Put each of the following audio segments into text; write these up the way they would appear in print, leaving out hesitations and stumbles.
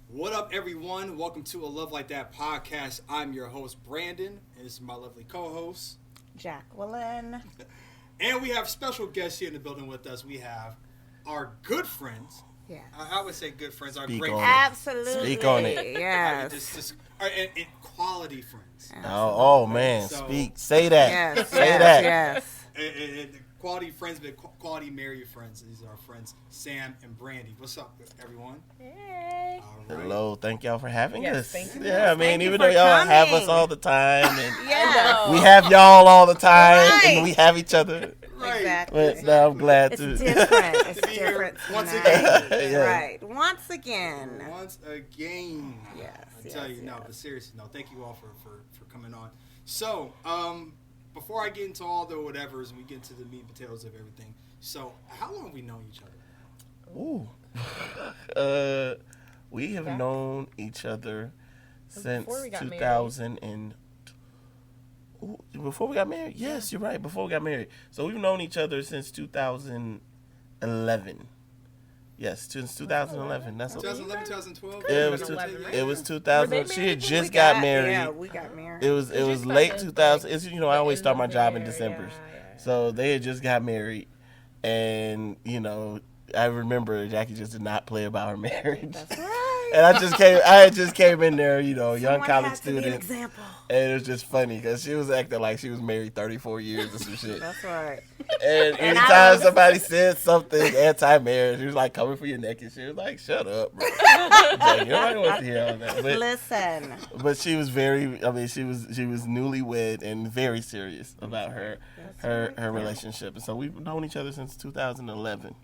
What up, everyone? Welcome to A Love Like That podcast. I'm your host, Brandon, and this is my lovely co-host, Jacqueline. And we have special guests here in the building with us. We have our good friends. Yeah. I would say good friends. Our Speak great on it. friends. Absolutely. Speak on it. Yes. And quality friends. Oh man, So- say that. Yes. Say yes, that. Yes. And quality friends, but quality married friends. These are our friends, Sam and Brandi. What's up, everyone? Hey. All right. Hello, thank y'all for having Yes, us. thank you. Yeah, I mean, Thank you even for though y'all have us coming. all the time, and Yeah. we have y'all all the time, Right. and we have each other. Right. Exactly. But no, I'm glad It's to. different. It's To be here different once tonight. again. Yeah. Right. Once again. Once again. Yes, I tell yes, you, no, yes. but seriously, no, thank you all for coming on. So, before I get into all the whatevers and we get into the meat and potatoes of everything, so how long have we known each other? Ooh. We have known each other since Before we got 2000 and before we got married. Yes, you're right. Before we got married, so we've known each other since 2011. Yes, since 2011. That's what. 2011, 2012? It was 2011, right? it was Were 2000. they She had married? just We got married. Yeah, we got married. It was Did you start late this, 2000. like, It's, I always the start my end of job the in year? December, Yeah. so they had just got married, and I remember Jackie just did not play about her marriage. That's right. And I had just came in there, young Someone college had to be an student, example. and it was just funny because she was acting like she was married 34 years or some shit. That's right. And And I anytime was- somebody said something anti-marriage, she was like coming for your neck and she was like, "Shut up, bro." Like, nobody wants to hear all that. Listen. But she was very. I mean, she was newlywed and very serious about her relationship. And so we've known each other since 2011.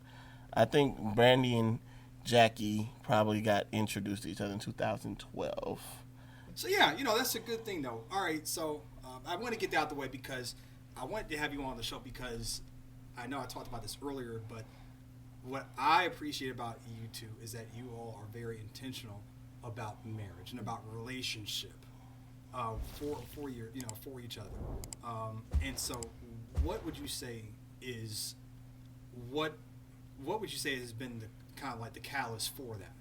I think Brandi and Jackie probably got introduced to each other in 2012. So, yeah, that's a good thing, though. All right, so I want to get that out the way because I wanted to have you on the show because I know I talked about this earlier, but what I appreciate about you two is that you all are very intentional about marriage and about relationship for each other. And so, what would you say is what would you say has been the kind of like the catalyst for that?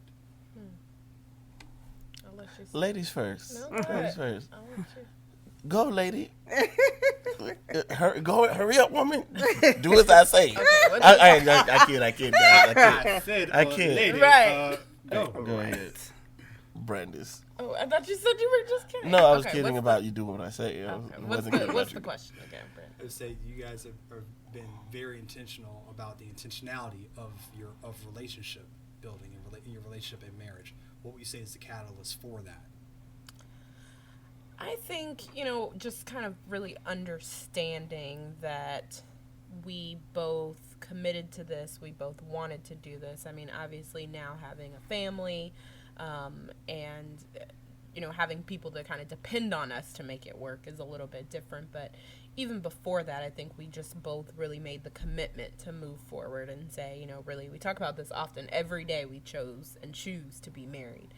I'll let you Ladies first. No, go Ladies ahead. first. I'll let you. Go, lady. Hurry up, woman. Do as I say. I kid, guys. I said, I kid. lady, Right. go. Go ahead, Brandis. Oh, I thought you said you were just kidding. No, I was Okay, kidding what's about you doing what I say. The, I okay. wasn't kidding What's about the you. question again, Brent? I would say you guys have been very intentional about the intentionality of your relationship building and in your relationship and marriage. What would you say is the catalyst for that? I think, just kind of really understanding that we both committed to this. We both wanted to do this. I mean, obviously now having a family and, having people to kind of depend on us to make it work is a little bit different. But even before that, I think we just both really made the commitment to move forward and say, really, we talk about this often. Every day we chose and choose to be married,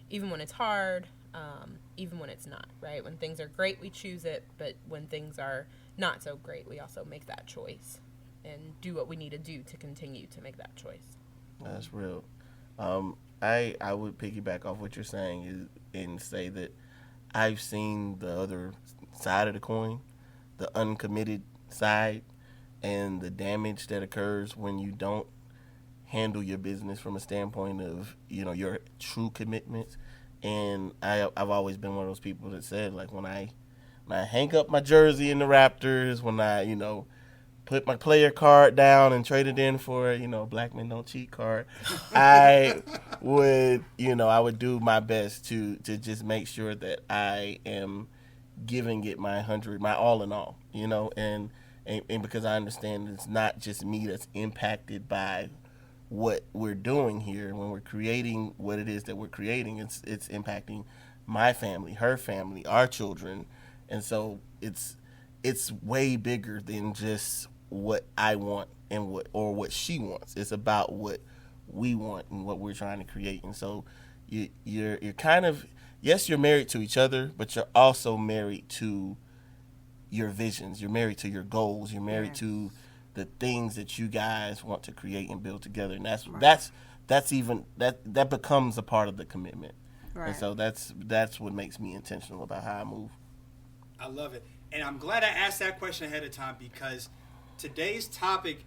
even when it's hard. Even when it's not, right? When things are great, we choose it, but when things are not so great, we also make that choice and do what we need to do to continue to make that choice. That's real. I would piggyback off what you're saying and say that I've seen the other side of the coin, the uncommitted side, and the damage that occurs when you don't handle your business from a standpoint of your true commitments. And I've always been one of those people that said, like, when I hang up my jersey in the Raptors, when I put my player card down and trade it in for black men don't cheat card, I would do my best to just make sure that I am giving it my all in all, and because I understand it's not just me that's impacted by what we're doing here. When we're creating what it is that we're creating, it's impacting my family, her family, our children, and so it's way bigger than just what I want and what she wants. It's about what we want and what we're trying to create. And so you're kind of, yes, you're married to each other, but you're also married to your visions. You're married to your goals. You're married to the things that you guys want to create and build together. And that's that's even that becomes a part of the commitment. Right. And so that's what makes me intentional about how I move. I love it. And I'm glad I asked that question ahead of time because today's topic,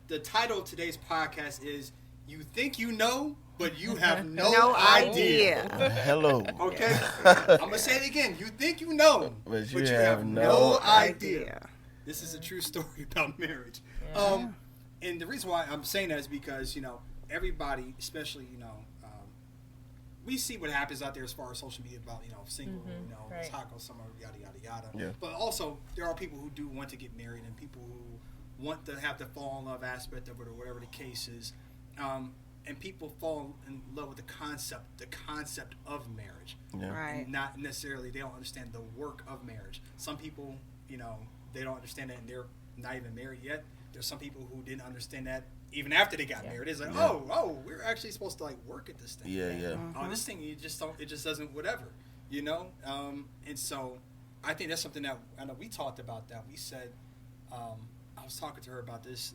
the title of today's podcast is You Think You Know, but You Have No Idea. Hello. Okay? I'm going to say it again. You think you know, but you have no idea. This is a true story about marriage. Yeah. And the reason why I'm saying that is because, everybody, especially, we see what happens out there as far as social media about, single, right. taco summer, yada, yada, yada. Yeah. But also, there are people who do want to get married and people who want to have the fall in love aspect of it or whatever the case is. And people fall in love with the concept of marriage. Yeah. Right. And not necessarily, they don't understand the work of marriage. Some people, they don't understand that and they're not even married yet. There's some people who didn't understand that even after they got married. It's like, we're actually supposed to work at this thing. Yeah, yeah. Oh, this thing, it just doesn't, whatever, And so I think that's something that, I know we talked about that. We said, I was talking to her about this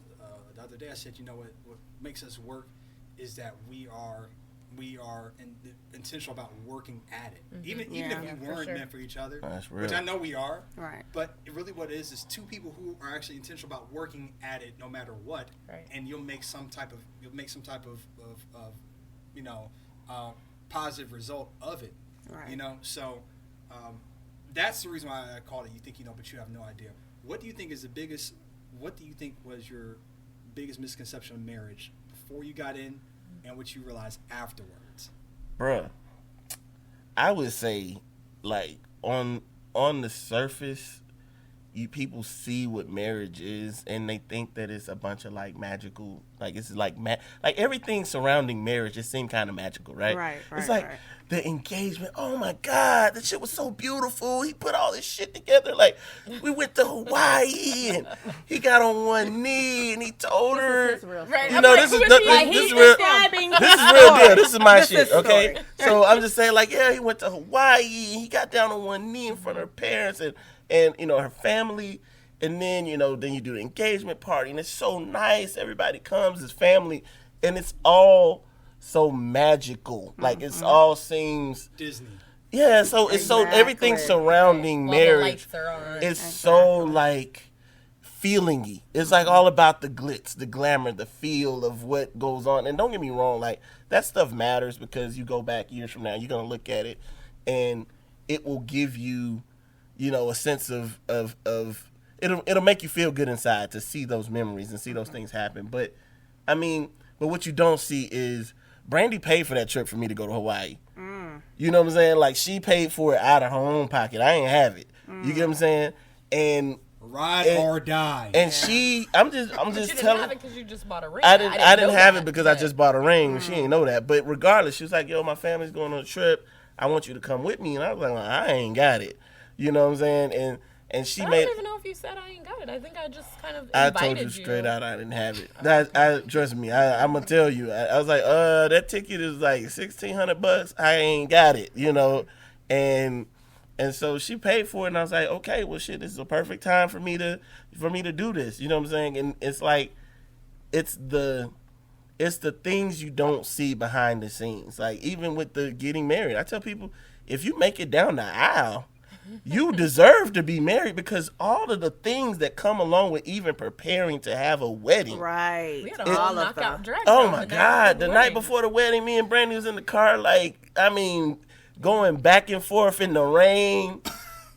the other day. I said, what makes us work is that we are intentional about working at it. Even if we weren't meant for each other, which I know we are. Right. But really what it is two people who are actually intentional about working at it no matter what. Right. And you'll make some type of positive result of it. Right. So that's the reason why I called it You Think You Know, but You Have No Idea. What do you think was your biggest misconception of marriage before you got in and what you realized afterwards? Bruh, I would say, on the surface, people see what marriage is and they think that it's a bunch of magical, it's everything surrounding marriage just seemed kind of magical, right? Right. It's the engagement. Oh my God, that shit was so beautiful. He put all this shit together. We went to Hawaii and he got on one knee and he told her, Right. this is real. This is real deal. This is my shit. Okay. So I'm just saying, he went to Hawaii and he got down on one knee in front of her parents and her family, and then then you do the engagement party and it's so nice. Everybody comes, his family, and it's all so magical. It's all seems Disney. Yeah, so it's so everything surrounding marriage is so feelingy. It's all about the glitz, the glamour, the feel of what goes on. And don't get me wrong, that stuff matters because you go back years from now, you're gonna look at it and it will give you a sense of it'll make you feel good inside to see those memories and see those things happen. But what you don't see is Brandi paid for that trip for me to go to Hawaii. You know what I'm saying? She paid for it out of her own pocket. I ain't have it. You get what I'm saying? And ride or die. And I'm just you telling. Didn't have it because you just bought a ring. I didn't have it because I just bought a ring. She didn't know that. But regardless, she was like, "Yo, my family's going on a trip. I want you to come with me." And I was like, "I ain't got it." You know what I'm saying? And she I made. don't even know if you said I ain't got it. I think I just kind of I invited told you straight out I didn't have it. I trust me. I'm gonna tell you. I was like, that ticket is $1,600. I ain't got it. And so she paid for it, and I was like, okay, well, shit, this is a perfect time for me to do this. You know what I'm saying? And it's it's the things you don't see behind the scenes. Even with the getting married, I tell people, if you make it down the aisle, you deserve to be married because all of the things that come along with even preparing to have a wedding. Right. We had a whole knockout dress. Oh my God. The night before the wedding, me and Brandi was in the car, going back and forth in the rain.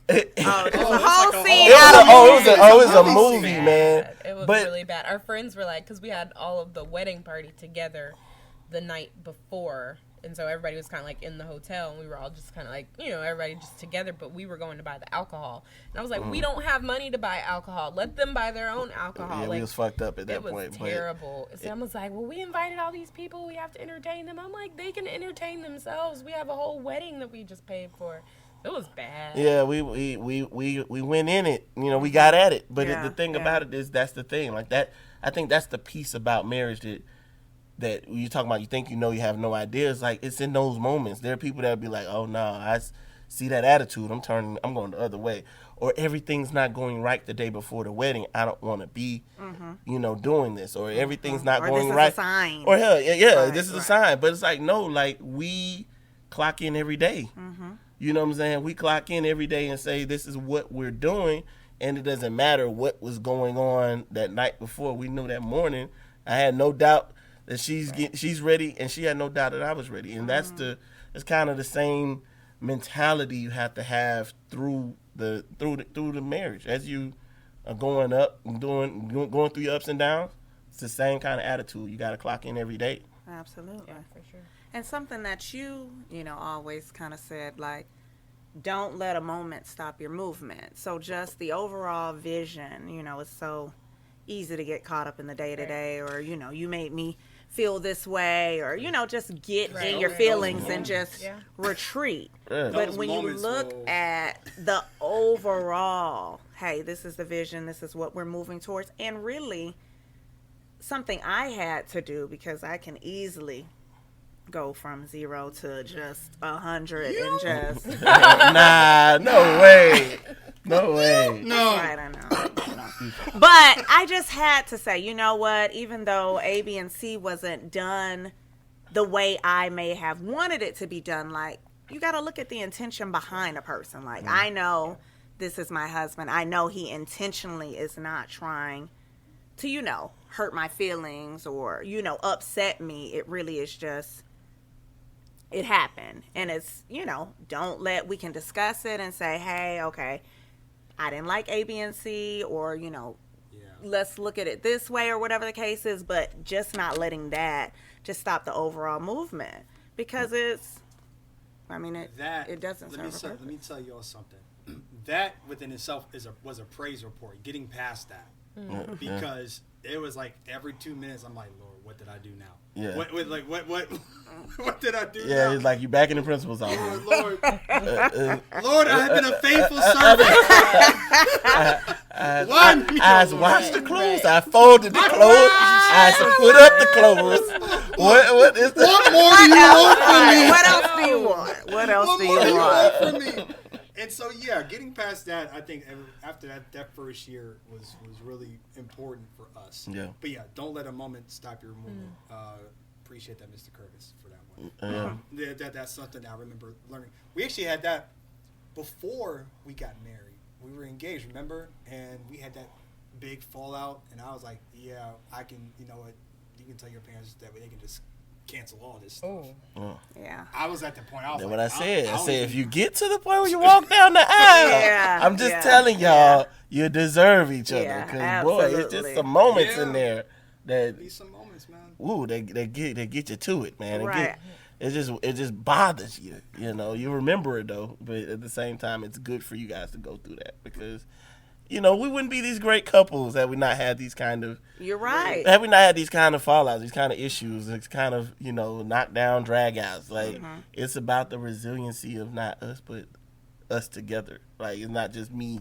There's a whole scene it was a movie, man. It was really bad. Our friends were because we had all of the wedding party together the night before. And so everybody was kind of in the hotel, and we were all just kind of everybody just together, but we were going to buy the alcohol. And I was like, we don't have money to buy alcohol. Let them buy their own alcohol. Yeah, we was fucked up at that point. It was terrible. Sam was like, well, we invited all these people. We have to entertain them. I'm like, they can entertain themselves. We have a whole wedding that we just paid for. It was bad. Yeah, we went in it. We got at it. But the thing about it is that's the thing. That, I think that's the piece about marriage that you talking about, you think you have no idea. It's it's in those moments. There are people that'll be like, oh no, see that attitude, I'm going the other way. Or everything's not going right the day before the wedding. I don't want to be, doing this. Or everything's not going right. This is a sign. Or hell, this is a sign. But it's like, no, like we clock in every day. You know what I'm saying? We clock in every day and say this is what we're doing. And it doesn't matter what was going on that night before. We knew that morning. I had no doubt that she's ready, and she had no doubt that I was ready. And that's kind of the same mentality you have to have through the marriage as you are going up and going through your ups and downs. It's the same kind of attitude. You got to clock in every day. Absolutely. Yeah, for sure. And something that you always kind of said, like, don't let a moment stop your movement. So just the overall vision, it's so easy to get caught up in the day-to-day, or, you made me feel this way, or, just get in your feelings and just retreat. Yeah. But when you look at the overall, hey, this is the vision, this is what we're moving towards, and really something I had to do, because I can easily go from 0 to just 100 and just nah, no way. No. Right, I know. But I just had to say, you know what? Even though A, B, and C wasn't done the way I may have wanted it to be done, like, you got to look at the intention behind a person. Like, I know this is my husband. I know he intentionally is not trying to, hurt my feelings or, upset me. It really is just, it happened. And it's, we can discuss it and say, hey, okay, I didn't like A, B, and C, or, let's look at it this way, or whatever the case is, but just not letting that just stop the overall movement, because it doesn't serve a purpose. Let me tell you all something. That within itself was a praise report, getting past that. Because it was like every 2 minutes, I'm like, Lord, what did I do now? Yeah. What what did I do now? Yeah, it's like you back in the principal's office. Lord, Lord, I have been a faithful servant. I washed the clothes. I folded the clothes. I put up the clothes. What is that? What more do you want from me? What else do you want? What else do you want from me? And so, getting past that, I think after that first year was really important for us. Yeah. But don't let a moment stop your movement. Appreciate that, Mr. Curtis, for that one. That's something I remember learning. We actually had that before we got married. We were engaged, remember? And we had that big fallout. And I was like, I can, you can tell your parents that way they can just cancel all this stuff. Oh. Yeah. I was at the point. I was That's like, what I said. If you get to the point where you walk down the aisle, I'm just telling y'all, you deserve each other. Because boy, it's just some moments in there that. Be some moments, man. Ooh, they get you to it, man. Right. It just bothers you. You remember it though, but at the same time, it's good for you guys to go through that, because. We wouldn't be these great couples had we not had these kind of. You're right. Had we not had these kind of fallouts, these kind of issues, it's kind of knockdown, dragouts. Like it's about the resiliency of not us, but us together. Like it's not just me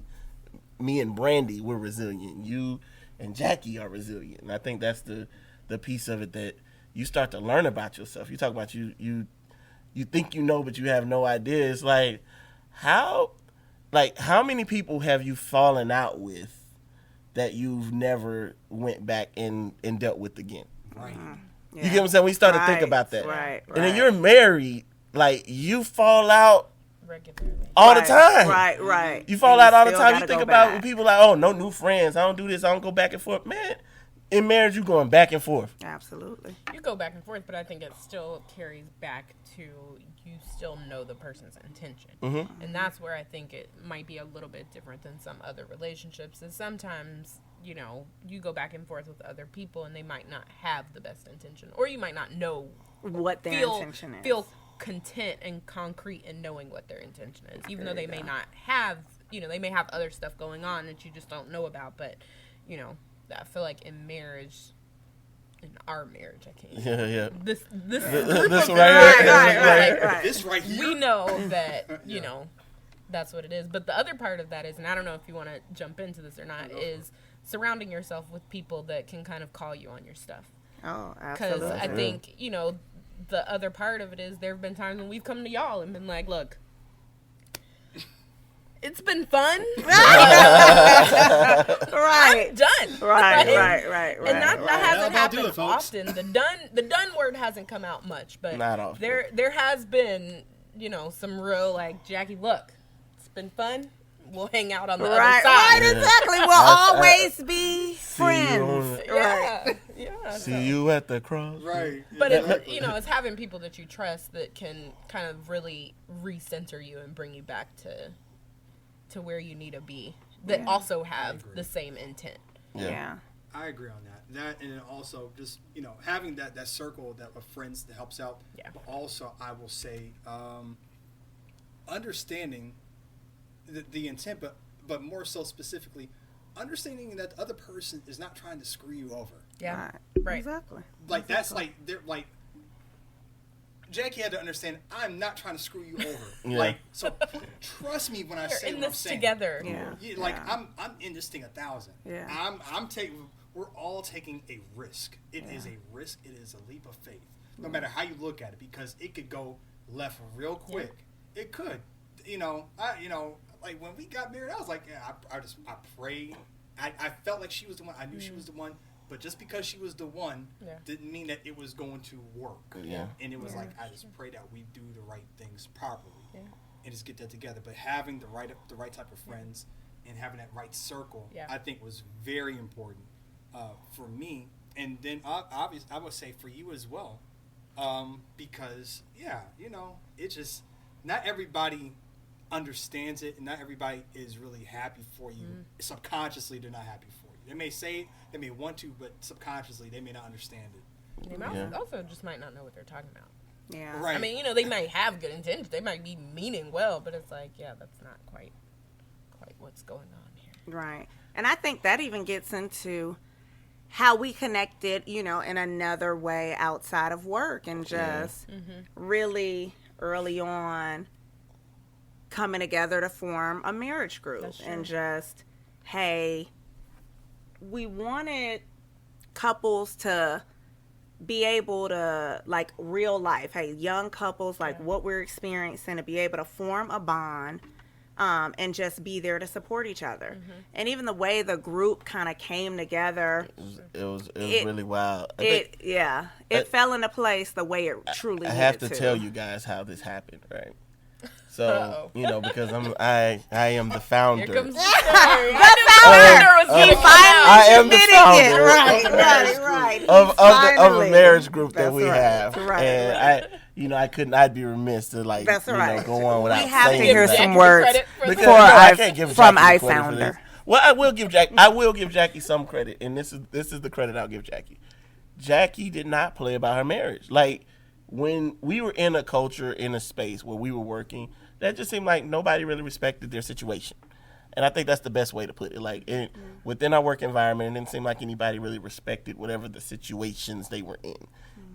and Brandi. We're resilient. You and Jackie are resilient, and I think that's the piece of it that you start to learn about yourself. You talk about you think but you have no idea. It's like how many people have you fallen out with that you've never went back and dealt with again? Right. You get what I'm saying? We start to think about that. Right. And then you're married, like you fall out regularly all the time. Right. You fall out all the time. You gotta think go about back. when people like, oh, no new friends. I don't do this. I don't go back and forth. Man, in marriage, you going back and forth. Absolutely. You go back and forth, but I think it still carries back to you still know the person's intention. Mm-hmm. And that's where I think it might be a little bit different than some other relationships. Is sometimes, you go back and forth with other people and they might not have the best intention. Or you might not know what their intention is. Feel content and concrete in knowing what their intention is. Even though they may not have, they may have other stuff going on that you just don't know about. But, I feel like in marriage, in our marriage, I can't. Yeah. This Right. This right here. We know that, that's what it is. But the other part of that is, and I don't know if you want to jump into this or not, is surrounding yourself with people that can kind of call you on your stuff. Oh, absolutely. Because I think, the other part of it is there have been times when we've come to y'all and been like, look, It's been fun. Right. I'm done. Right. And that hasn't That'll do happened it, folks. often. The done word hasn't come out much, but Not often. there has been, some real like, Jackie, look, it's been fun. We'll hang out on the other Right, side. exactly. We'll always be friends. Yeah. See you at the cross. Right. But Exactly. it's having people that you trust that can kind of really recenter you and bring you back to where you need to be. That also have the same intent. Yeah. I agree on that. That, and then also just having that circle of friends that helps out. Yeah. But also, I will say, understanding the intent, but more so specifically, understanding that the other person is not trying to screw you over. Yeah. Right. Exactly. Like that's like they're like. Jackie had to understand I'm not trying to screw you over. Yeah. Like, so trust me when I We're say in what I'm this saying. together. Yeah. Like I'm in this thing 1,000. Yeah. I'm taking. We're all taking a risk. It is a risk. It is a leap of faith. No matter how you look at it, because it could go left real quick. Yeah. It could. Like when we got married, I was like, yeah, I prayed. I felt like she was the one. I knew she was the one. But just because she was the one didn't mean that it was going to work. Yeah. And it was like, I just pray that we do the right things properly and just get that together. But having the right type of friends and having that right circle, I think was very important for me. And then obviously, I would say for you as well. Because, it just, not everybody understands it and not everybody is really happy for you. Subconsciously, they're not happy for you. They may say it, they may want to, but subconsciously they may not understand it. They might also just might not know what they're talking about. Yeah. Right. I mean, they might have good intentions. They might be meaning well, but it's like, that's not quite what's going on here. Right. And I think that even gets into how we connected, in another way outside of work and just really early on coming together to form a marriage group and just, hey, we wanted couples to be able to, like, real life, hey, young couples, like what we're experiencing, to be able to form a bond and just be there to support each other. And even the way the group kind of came together, it was really wild. It fell into place the way it truly I needed have to tell you guys how this happened, right? So, because I am the founder. Here comes the story. I am the founder. Right. Of a marriage group that we have. Right. And I'd be remiss to go on without we have saying to hear that. some words I can't give from Jackie I credit for founder. this. Well, I will give Jackie some credit, and this is the credit I'll give Jackie. Jackie did not play about her marriage. Like, when we were in a culture, in a space where we were working, that just seemed like nobody really respected their situation. And I think that's the best way to put it. Like, within our work environment, it didn't seem like anybody really respected whatever the situations they were in.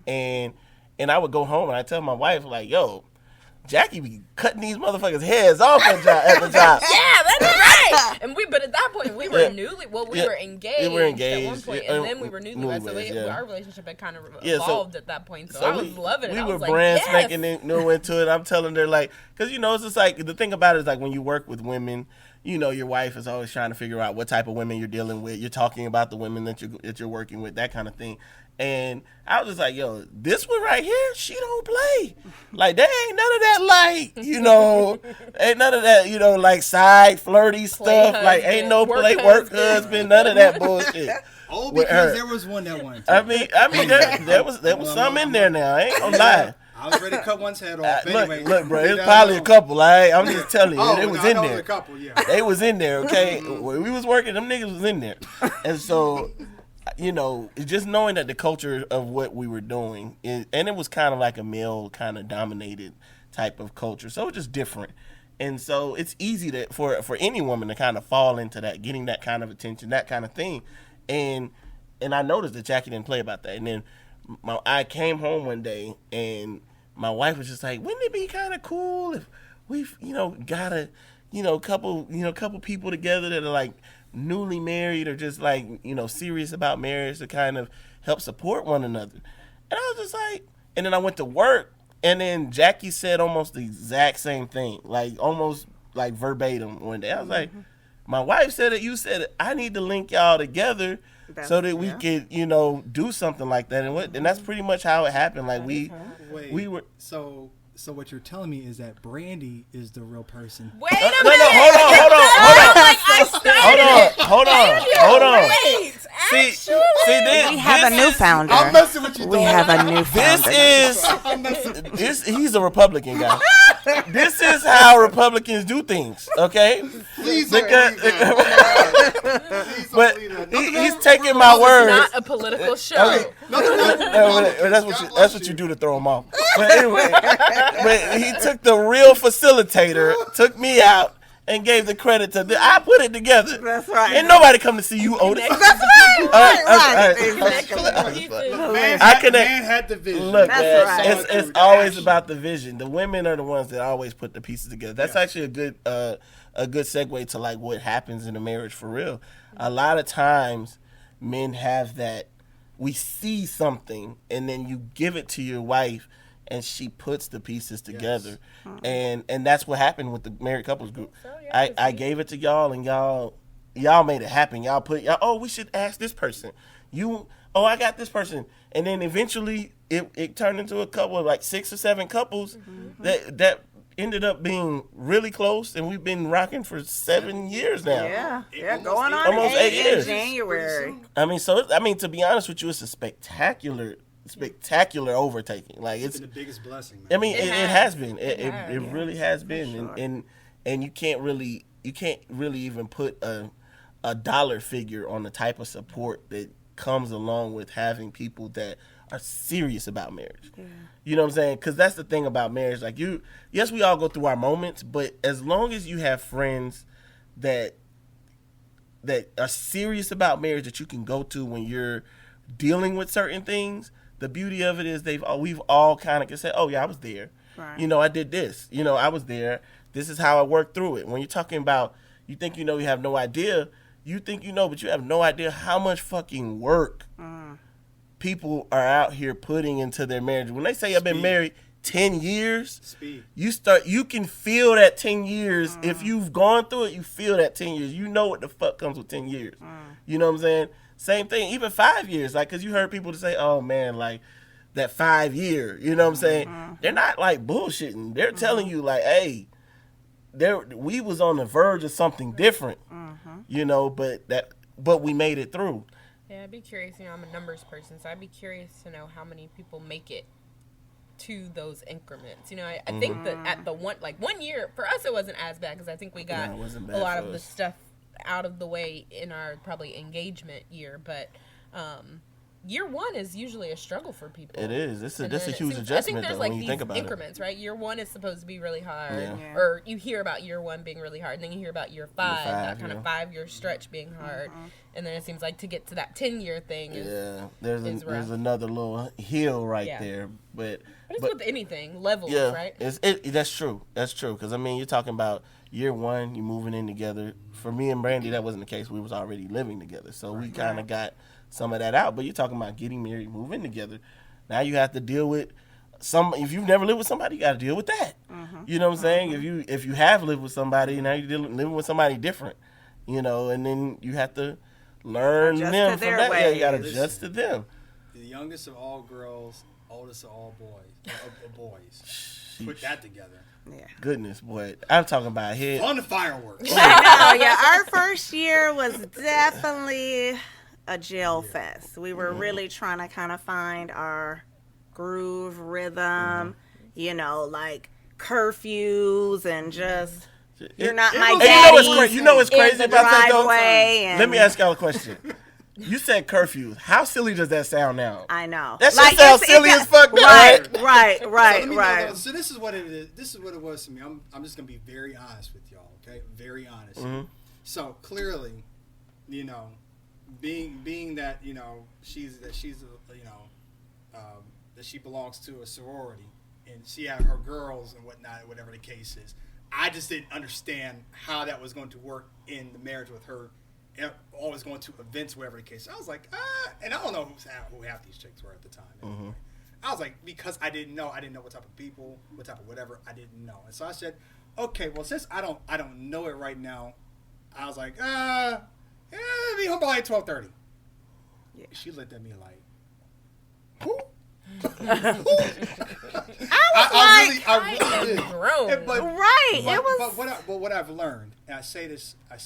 And I would go home and I tell my wife, like, yo, Jackie be cutting these motherfuckers' heads off at the job. Yeah, that's right. But at that point, we were we were engaged. We were engaged at one point, and then we were newlyweds. So our relationship had kind of evolved at that point. So I was loving it. We I were was brand like, spanking into it. I'm telling her, like, because it's just like, the thing about it is, like, when you work with women, your wife is always trying to figure out what type of women you're dealing with. You're talking about the women that you're working with, that kind of thing. And I was just like, yo, this one right here, she don't play. Like, there ain't none of that, ain't none of that, like, side flirty stuff. Husband, like, ain't no work husband, none of that bullshit. Oh, because there was one that wanted to. I mean, there was some in there now. I ain't gonna lie. I was ready to cut one's head off. Anyway, look, bro, it's probably a couple. I'm just telling you, they was in I know there. A couple, yeah. They was in there, okay. When we was working, them niggas was in there, and so, just knowing that the culture of what we were doing, and it was kind of like a male kind of dominated type of culture, so it was just different. And so it's easy for any woman to kind of fall into that, getting that kind of attention, that kind of thing. And I noticed that Jackie didn't play about that. And then I came home one day and my wife was just like, wouldn't it be kind of cool if we've, got a, couple people together that are like newly married or just like, serious about marriage to kind of help support one another. And I was just like, and then I went to work. And then Jackie said almost the exact same thing, like almost like verbatim one day. I was like, my wife said it, you said it. I need to link y'all together so that we could, you know, do something like that. And that's pretty much how it happened. Like we were. So what you're telling me is that Brandi is the real person. Wait a minute. No, hold on. Wait, See, We have a new founder. I'm messing with you. We have a new founder. He's a Republican guy. This is how Republicans do things, okay? Please But don't he's taking my words. Not a political show. That's what you do to throw him off. But anyway, but he took the real facilitator, took me out, and gave the credit to I put it together. That's right. Ain't nobody come to see you, Otis. That's right. Exactly. Man had the vision. Look, That's man, right. it's always about the vision. The women are the ones that always put the pieces together. That's actually a good segue to like what happens in a marriage for real. A lot of times, men have that. We see something, and then you give it to your wife, and she puts the pieces together. Yes. And that's what happened with the married couples group. I gave it to y'all, and y'all made it happen. Oh, we should ask this person. I got this person. And then eventually it turned into a couple of like 6 or 7 couples that ended up being really close, and we've been rocking for 7 years now. Yeah, going on almost 8 years. in January. I mean, to be honest with you, it's a spectacular overtaking. Like It's been the biggest blessing, man. I mean, it has been. It really has been, sure. and you can't really even put a dollar figure on the type of support that comes along with having people that are serious about marriage. Yeah. You know what I'm saying? Because that's the thing about marriage. Like yes, we all go through our moments, but as long as you have friends that are serious about marriage that you can go to when you're dealing with certain things, the beauty of it is we've all kind of can say, oh yeah, I was there. Right. You know, I did this. You know, I was there. This is how I worked through it. When you're talking about, you think you know, you have no idea. You think you know, but you have no idea how much fucking work people are out here putting into their marriage. When they say I've been married 10 years, you can feel that 10 years. If you've gone through it, you feel that 10 years. You know what the fuck comes with 10 years. You know what I'm saying? Same thing, even 5 years. Like, because you heard people say, oh, man, like, that 5 year, you know what I'm saying? They're not, like, bullshitting. They're telling you, like, hey, we was on the verge of something different, you know, but we made it through. Yeah, I'd be curious. You know, I'm a numbers person, so I'd be curious to know how many people make it to those increments. You know, I think that at the 1 year, for us it wasn't as bad because I think we got a lot of the stuff out of the way in our probably engagement year, but year 1 is usually a struggle for people. It is. That's a huge adjustment though, when you think about increments, right? Year 1 is supposed to be really hard, or you hear about year 1 being really hard, and then you hear about year 5, that kind of 5-year stretch being hard, and then it seems like to get to that 10-year thing is there's another little hill there, but it's with anything levels, right? That's true. That's true, because I mean, you're talking about year 1, you moving in together. For me and Brandi, that wasn't the case. We was already living together, so we kind of got some of that out. But you're talking about getting married, moving together. Now you have to deal with if you've never lived with somebody, you got to deal with that. You know what I'm saying? If you have lived with somebody, now you're living with somebody different, you know, and then you have to learn them from that. Yeah, you got to adjust to them. The youngest of all girls, oldest of all boys. Put that together. Yeah. Goodness, boy. I'm talking about head. On the fireworks. I know, yeah. Our first year was definitely a jail fest. We were really trying to kind of find our groove, rhythm, you know, like curfews and just, you're not my daddy. You know what's crazy about that though? Let me ask y'all a question. You said curfews. How silly does that sound now? I know. That shit sounds silly as fuck now. Right. So this is what it is. This is what it was to me. I'm just gonna be very honest with y'all. Okay, very honest. So clearly, you know, being that you know that she belongs to a sorority and she had her girls and whatnot, whatever the case is. I just didn't understand how that was going to work in the marriage with her. Always going to events, whatever the case. I was like, and I don't know who half these chicks were at the time. Anyway. I was like, because I didn't know what type of people, what type of whatever, I didn't know. And so I said, okay, well, since I don't know it right now, I was like, be home by like 12:30. Yeah. She looked at me like, I really did. Grown. Right. It was. But what I've learned, and I say this, and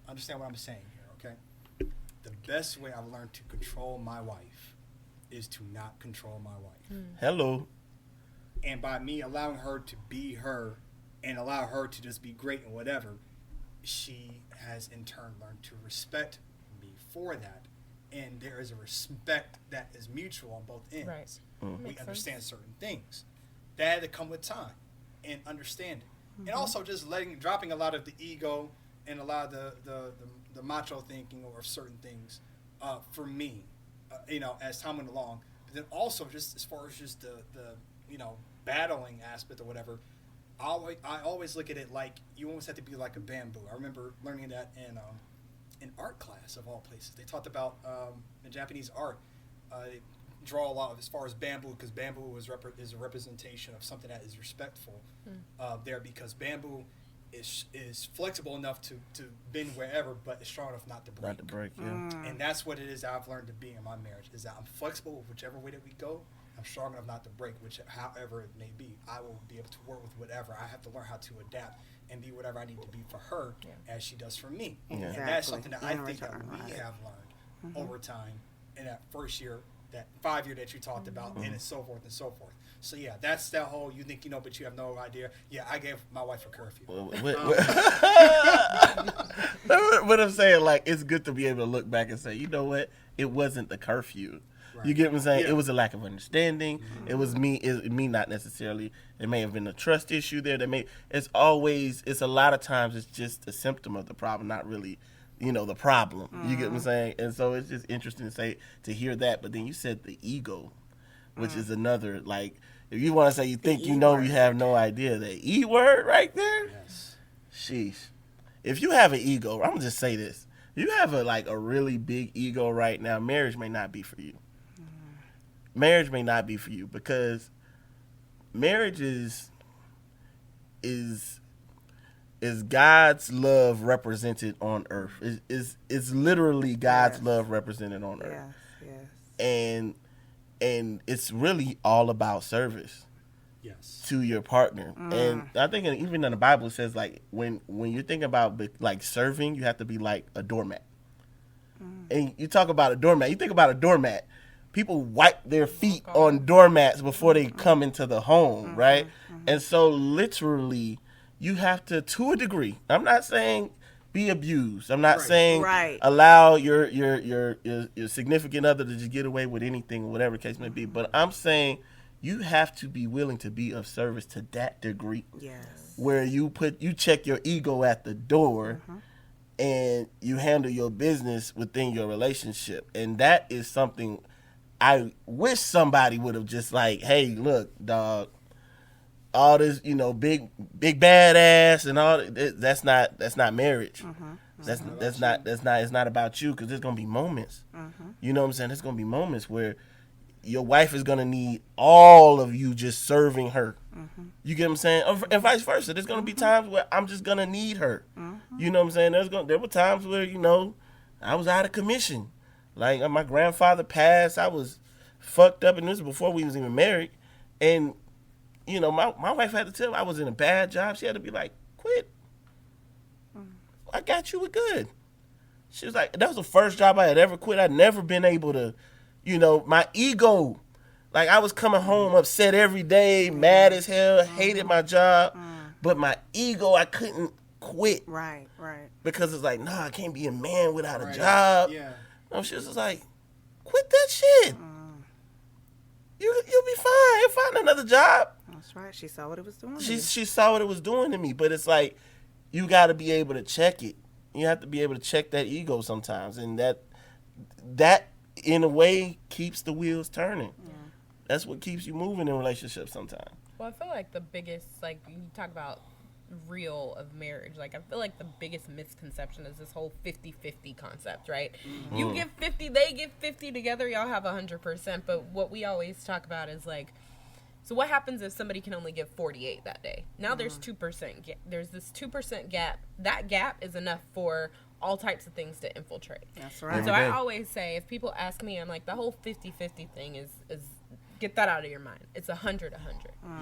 understand what I'm saying here, okay? The best way I've learned to control my wife is to not control my wife. Hello. And by me allowing her to be her and allow her to just be great and whatever, she has in turn learned to respect me for that. And there is a respect that is mutual on both ends. Right. We Makes understand sense. certain things. That had to come with time and understanding. And also just dropping a lot of the ego and a lot of the macho thinking or certain things for me, as time went along. But then also just as far as just the battling aspect or whatever, I always look at it like you almost have to be like a bamboo. I remember learning that in art class of all places. They talked about in Japanese art, they draw a lot of as far as bamboo, because bamboo is a representation of something that is respectful there, because bamboo is flexible enough to bend wherever, but it's strong enough not to break. Not to break, yeah. And that's what it is that I've learned to be in my marriage, is that I'm flexible with whichever way that we go. I'm strong enough not to break, however it may be. I will be able to work with whatever. I have to learn how to adapt and be whatever I need to be for her as she does for me. Yeah. And Exactly. that's something that I In think that return, we right. have learned over time in that first year, that 5 year that you talked about, and so forth and so forth. So yeah, that's that whole you think you know but you have no idea. Yeah, I gave my wife a curfew. But I'm saying, like, it's good to be able to look back and say, you know what? It wasn't the curfew. Right. You get what I'm saying? Yeah. It was a lack of understanding. It was me not necessarily. It may have been a trust issue there. It's a lot of times it's just a symptom of the problem, not really, the problem. You get what I'm saying? And so it's just interesting to hear that. But then you said the ego, which is another, like, if you want to say you think you know, you have no idea. The E word right there? Yes. Sheesh. If you have an ego, I'm going to just say this. If you have a really big ego right now, marriage may not be for you. Marriage may not be for you, because marriage is God's love represented on earth. It's literally God's love represented on earth. Yes. And it's really all about service Yes. to your partner. And I think even in the Bible it says, like, when you think about like serving, you have to be like a doormat. And you talk about a doormat, you think about a doormat. People wipe their feet on doormats before they come into the home, right? And so literally you have to a degree. I'm not saying be abused. I'm not saying allow your significant other to just get away with anything, whatever the case may be. But I'm saying you have to be willing to be of service to that degree. Yes. Where you check your ego at the door and you handle your business within your relationship. And that is something I wish somebody would have just like, hey, look, dog, all this, big badass and all that's not marriage. It's not about you, because there's gonna be moments. You know what I'm saying? There's gonna be moments where your wife is gonna need all of you just serving her. You get what I'm saying? And vice versa. There's gonna be times where I'm just gonna need her. You know what I'm saying? There were times where I was out of commission. Like, my grandfather passed, I was fucked up, and this was before we was even married. And my wife had to tell me I was in a bad job. She had to be like, quit. I got you, we're good. She was like, that was the first job I had ever quit. I'd never been able to, my ego. Like, I was coming home upset every day, mad as hell, hated my job. But my ego, I couldn't quit. Right. Because it's like, nah, I can't be a man without a job. Yeah. No, she was just like, quit that shit. You'll be fine. You'll find another job. That's right. She saw what it was doing. She saw what it was doing to me. But it's like, you got to be able to check it. You have to be able to check that ego sometimes. And that in a way, keeps the wheels turning. Yeah. That's what keeps you moving in relationships sometimes. Well, I feel like the biggest, like, you talk about real of marriage, like, I feel like the biggest misconception is this whole 50-50 concept, right? You give 50, they give 50, together y'all have 100%. But what we always talk about is, like, So what happens if somebody can only give 48 that day? Now there's 2%. There's this 2% gap. That gap is enough for all types of things to infiltrate. That's right. So I always say, if people ask me, I'm like, the whole 50-50 thing is get that out of your mind. It's 100-100.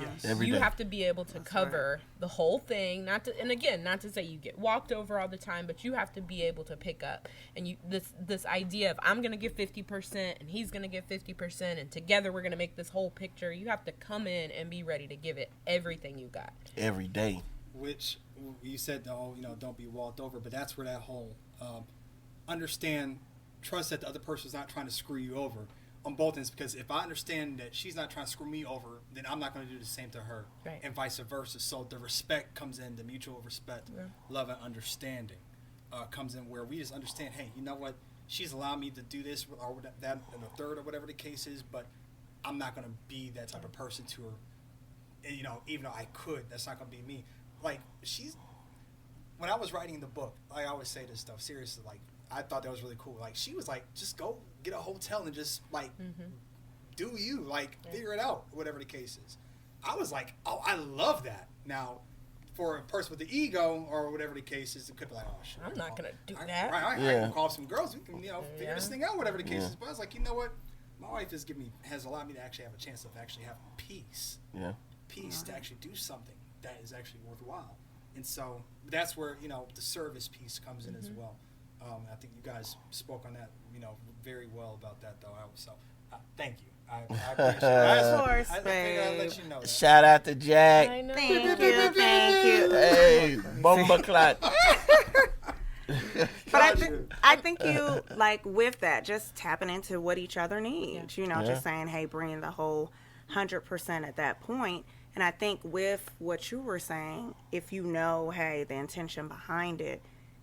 Yes. You have to be able to cover the whole thing. Not to say you get walked over all the time, but you have to be able to pick up. And this idea of I'm gonna give 50% and he's gonna give 50% and together we're gonna make this whole picture. You have to come in and be ready to give it everything you got every day. Which you said, don't be walked over, but that's where that whole trust that the other person's not trying to screw you over on both ends. Because if I understand that she's not trying to screw me over, then I'm not going to do the same to her, right. And vice versa. So the respect comes in, the mutual respect, love, and understanding comes in, where we just understand, hey, you know what? She's allowed me to do this or that and the third or whatever the case is, but I'm not going to be that type of person to her. And, even though I could, that's not going to be me. Like, when I was writing the book, I always say this stuff seriously, like, I thought that was really cool. Like, she was like, just go get a hotel and just, like, do you, like, figure it out, whatever the case is. I was like, oh, I love that. Now, for a person with the ego or whatever the case is, it could be like, oh, shit. I'm not going to do that. I can call some girls. We can, figure this thing out, whatever the case is. But I was like, you know what? My wife has allowed me to actually have a chance of actually having peace. Yeah. Peace to actually do something that is actually worthwhile. And so that's where, the service piece comes in as well. I think you guys spoke on that, very well about that, though. So thank you. I appreciate it. Of course, I figured I'd let you know that. Shout out to Jack. I know. Thank you. Hey, bomba clot. But I think you, like, with that, just tapping into what each other needs, just saying, hey, bring the whole 100% at that point. And I think with what you were saying, if hey, the intention behind it,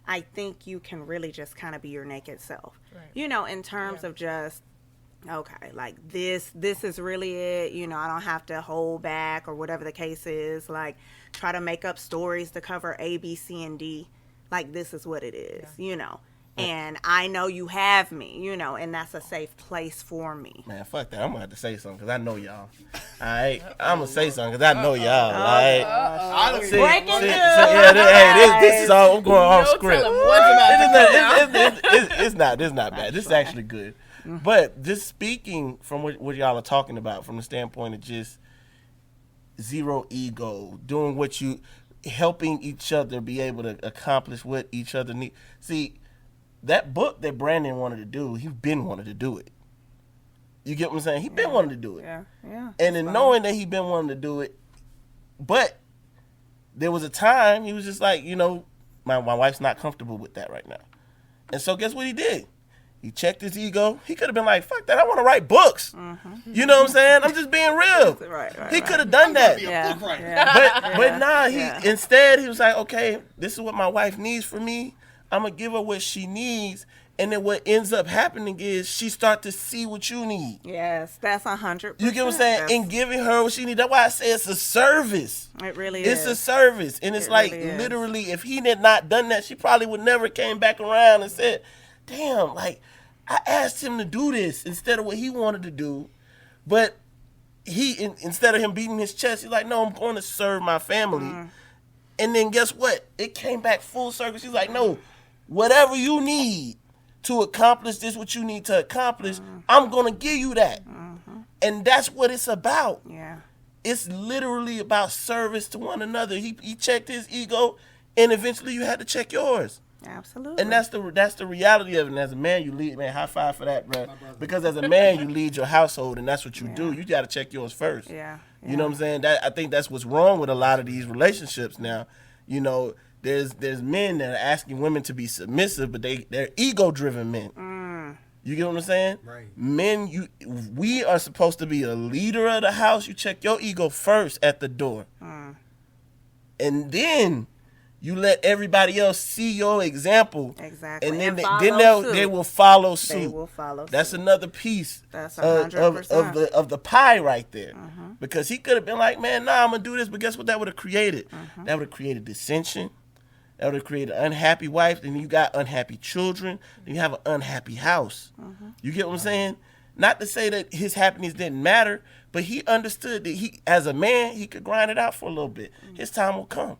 I think you can really just kind of be your naked self, right. In terms of just, okay, like this is really it. I don't have to hold back or whatever the case is, like try to make up stories to cover A, B, C, and D. Like, this is what it is, And I know you have me, and that's a safe place for me. Man, fuck that. I'm going to have to say something because I know y'all. All right? I'm going to say something because I know y'all. All right? Breaking news. This is all, I'm going off script. It's not bad. This is actually good. But just speaking from what y'all are talking about, from the standpoint of just zero ego, doing helping each other be able to accomplish what each other need. See, that book that Brandon wanted to do, he's been wanting to do it. You get what I'm saying? He's been wanting to do it. Yeah. And in knowing that he's been wanting to do it, but there was a time he was just like, my wife's not comfortable with that right now. And so guess what he did? He checked his ego. He could have been like, fuck that, I want to write books. Mm-hmm. You know what I'm saying? I'm just being real. He could have done that. But instead he was like, okay, this is what my wife needs from me. I'm going to give her what she needs. And then what ends up happening is she start to see what you need. Yes, that's 100%. You get what I'm saying? And giving her what she needs. That's why I say it's a service. It really is. It's a service. And it's like, really literally, if he had not done that, she probably would never came back around and said, damn, like, I asked him to do this instead of what he wanted to do. But instead of him beating his chest, he's like, no, I'm going to serve my family. And then guess what? It came back full circle. She's like, no, whatever you need to accomplish this, what you need to accomplish, I'm going to give you that. And that's what it's about. Yeah. It's literally about service to one another. He checked his ego, and eventually you had to check yours. Absolutely. And that's the reality of it. And as a man, you lead. Man, high five for that, bro. Because as a man, you lead your household, and that's what you do. You got to check yours first. Yeah. You know what I'm saying? I think that's what's wrong with a lot of these relationships now. There's men that are asking women to be submissive, but they're ego-driven men. You get what I'm saying? Right. Men, we are supposed to be a leader of the house. You check your ego first at the door. And then you let everybody else see your example. Exactly. And then they they will follow suit. They will follow That's suit. another piece That's of 100%. of the pie right there. Because he could have been like, man, nah, I'm going to do this. But guess what that would have created? That would have created dissension. That would have created an unhappy wife. Then you got unhappy children. Then you have an unhappy house. You get what I'm saying? Not to say that his happiness didn't matter, but he understood that he, as a man, he could grind it out for a little bit. His time will come.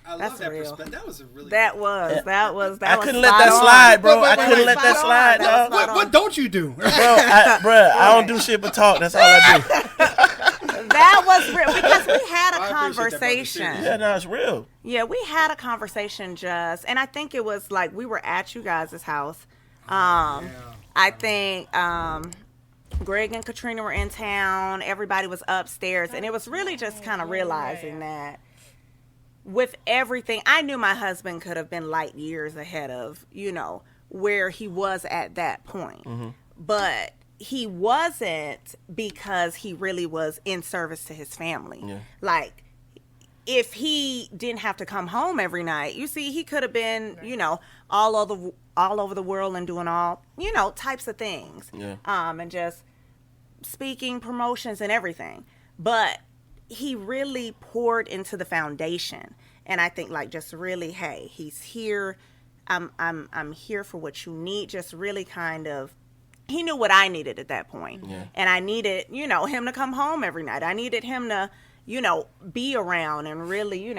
I That's love that real. perspective. That was a really That was. I couldn't let that slide, bro. I couldn't let that slide, dog. What don't you do? I don't do shit but talk. That's all I do. That was real because we had a conversation. Yeah, no, it's real. Yeah, we had a conversation just, and I think it was like we were at you guys' house. I think Greg and Katrina were in town. Everybody was upstairs, and it was really just kind of realizing that with everything, I knew my husband could have been light years ahead of, where he was at that point. But he wasn't because he really was in service to his family. Yeah. Like, if he didn't have to come home every night, you see, he could have been, all over the world and doing all, types of things. Yeah. And just speaking, promotions and everything. But he really poured into the foundation. And I think like just really, hey, he's here. I'm here for what you need. Just really kind of, he knew what I needed at that point. Yeah. And I needed, him to come home every night. I needed him to, be around and really,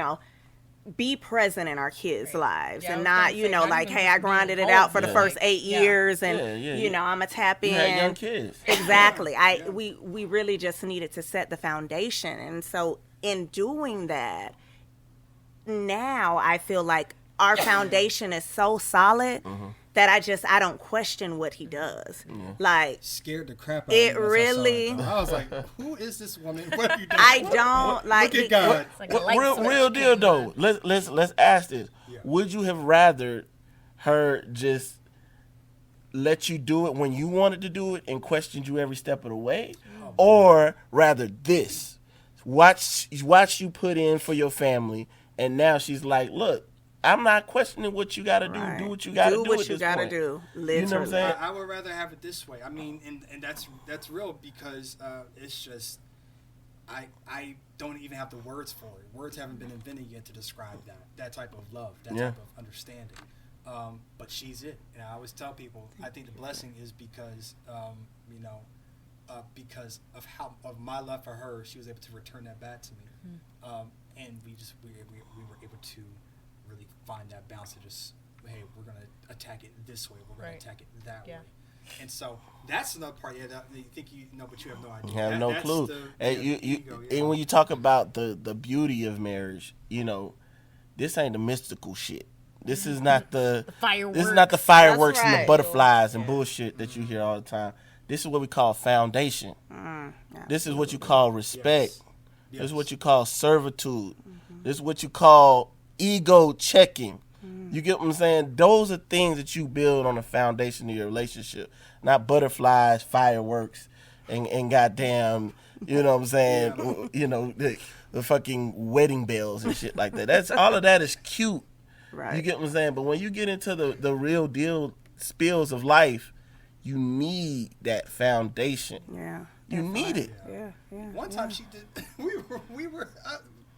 be present in our kids' lives. Yeah, and not, like, hey, I grinded it out for the first 8 years and, I'm going to tap in. You had young kids. Exactly. We really just needed to set the foundation. And so in doing that, now I feel like our foundation is so solid that I don't question what he does. Yeah. Like, scared the crap out of it me. Really. I was like, who is this woman? What are you doing? I don't like. Look at God. Real deal though. Let's ask this. Yeah. Would you have rather her just let you do it when you wanted to do it and questioned you every step of the way, or rather this watch you put in for your family, and now she's like, look, I'm not questioning what you got to do. Right. Do what you got to do. Do what you got to do. Literally. You know what I'm saying? I would rather have it this way. I mean, and that's real because it's just I don't even have the words for it. Words haven't been invented yet to describe that type of love, that type of understanding. But she's it. And I always tell people, I think the blessing is because because of my love for her, she was able to return that back to me. And we were able to really find that balance to just, hey, we're going to attack it this way, we're going to attack it that way. And so that's another part. Yeah, that you think you know, but you have no idea. You have no clue. And when you talk about the beauty of marriage, this ain't the mystical shit. This is not the fireworks. This is not the fireworks and the butterflies and bullshit that you hear all the time. This is what we call foundation. This is what you call respect. This is what you call servitude. This is what you call ego checking. You get what I'm saying? Those are things that you build on the foundation of your relationship, not butterflies, fireworks, and goddamn, you know what I'm saying? The fucking wedding bells and shit like that. That's all of that is cute. Right. You get what I'm saying? But when you get into the real deal spills of life, you need that foundation. Yeah. You need it. Yeah. One time she did. We were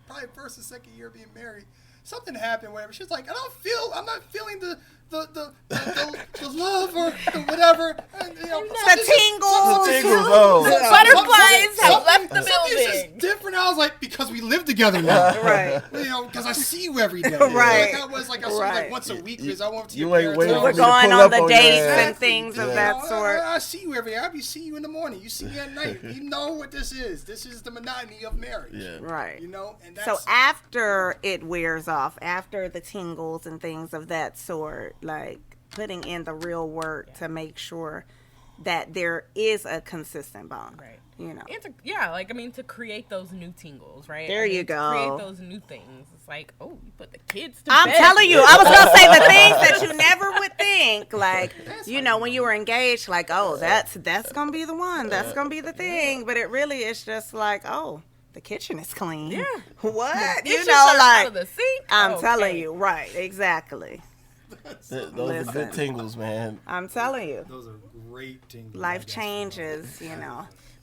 probably first or second year being married. Something happened, whatever. She's like, I'm not feeling the love or the whatever. And, the tingles. The tingles. The butterflies have left the building. Something's different. I was like, because we live together now. Right. Because I see you every day. Right. I see you like once a week because I went to your parents. We're going on the dates and things of that sort. I see you every day. I see you in the morning. You see me at night. You know what this is. This is the monotony of marriage. Yeah. Right. And that's, so after it wears off, after the tingles and things of that sort, like putting in the real work to make sure that there is a consistent bond, right? And to create those new tingles, right? There you go. To create those new things. It's like, you put the kids to I'm bed. telling you, I was gonna say the things that you never would think, like when you were engaged, like, that's gonna be the one, that's gonna be the thing, but it really is just like, the kitchen is clean. Yeah. What? Out of the sink? I'm telling you, right? Exactly. Those are good tingles, man. I'm telling you. Those are great tingles. Life changes,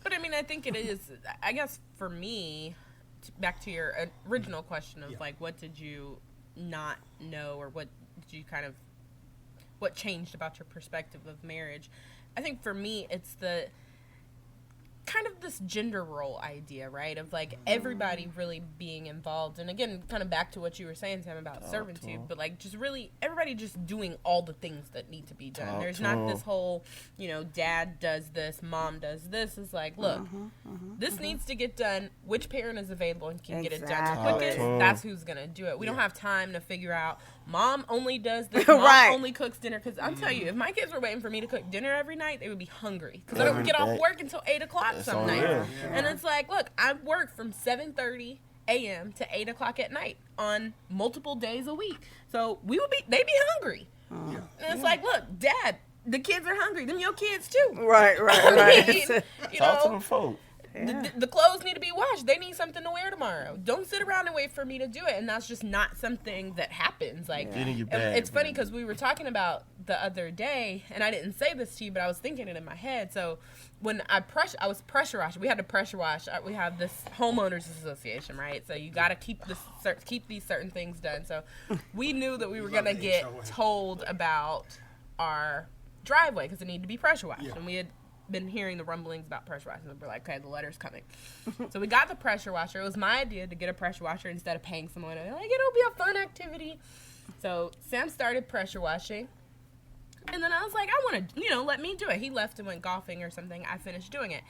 But I think it is, I guess for me, back to your original question of like, what did you not know or what did you what changed about your perspective of marriage? I think for me, it's the kind of this gender role idea, right? Of like everybody really being involved. And again, kind of back to what you were saying, Sam, about servitude, but like just really everybody just doing all the things that need to be done. There's not this whole, dad does this, mom does this. It's like, look, this needs to get done. Which parent is available and can get it done the quickest? That's who's going to do it. We don't have time to figure out mom only does this, mom only cooks dinner. Because I'll tell you, if my kids were waiting for me to cook dinner every night, they would be hungry. Because I don't get off work until 8 o'clock some nights. And it's like, look, I work from 7:30 a.m. to 8 o'clock at night on multiple days a week. So they'd be hungry. And it's like, look, Dad, the kids are hungry. Them your kids too. Right. I mean, Talk to them folk. The clothes need to be washed. They need something to wear tomorrow. Don't sit around and wait for me to do it. And that's just not something that happens. Like, it's funny because we were talking about the other day, and I didn't say this to you, but I was thinking it in my head. So when I was pressure washing. We had to pressure wash. We have this homeowners association, right? So you got to keep these certain things done. So we knew that we were gonna get told about our driveway because it needed to be pressure washed, and we had been hearing the rumblings about pressure washing. We're like, okay, the letter's coming. So we got the pressure washer. It was my idea to get a pressure washer instead of paying someone. Like, it'll be a fun activity. So Sam started pressure washing. And then I was like, I want to, let me do it. He left and went golfing or something. I finished doing it.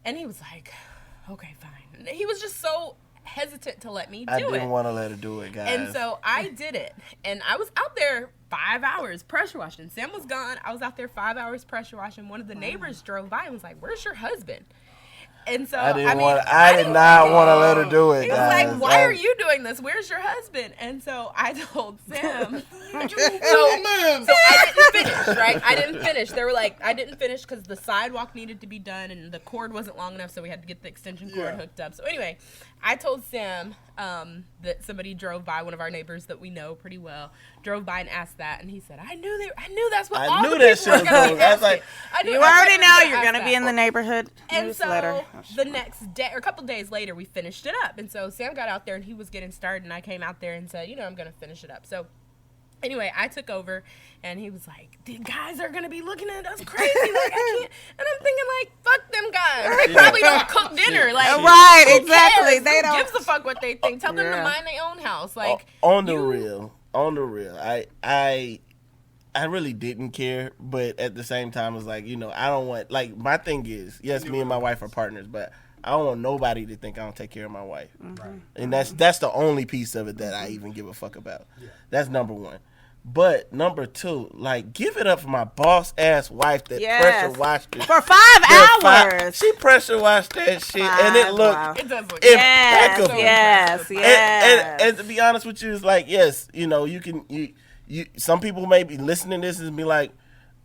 And he was like, okay, fine. He was just so hesitant to let me do it. I didn't want to let her do it, guys. And so I did it. And I was out there 5 hours pressure washing. Sam was gone. I was out there 5 hours pressure washing. One of the neighbors drove by and was like, where's your husband? And so I did not want to let her do it. He was like, why are you doing this? Where's your husband? And so I told Sam. so I didn't finish, right? I didn't finish. They were like, I didn't finish because the sidewalk needed to be done and the cord wasn't long enough, so we had to get the extension cord hooked up. So anyway, I told Sam that somebody drove by, one of our neighbors that we know pretty well, drove by and asked that, and he said, I knew that's what all the people were going to be asking. You already know you're going to be in the neighborhood newsletter. So the next day, or a couple days later, we finished it up. And so Sam got out there and he was getting started, and I came out there and said, I'm going to finish it up. So anyway, I took over, and he was like, the guys are going to be looking at us crazy. Like, I can't. And I'm thinking, like, fuck them guys. They probably don't cook dinner. Like, right, exactly. They don't. Who gives a fuck what they think? Tell them to mind their own house. Like, on the real, I really didn't care, but at the same time, it was like, I don't want, like, my thing is, yes, me and my wife are partners, but I don't want nobody to think I don't take care of my wife. Right. And that's the only piece of it that I even give a fuck about. Yeah. That's number one. But number two, like, give it up for my boss-ass wife that pressure washed it. For 5 hours. She pressure washed that shit, and it looked impeccable. Yes. And to be honest with you, it's like, yes, you can... some people may be listening to this and be like,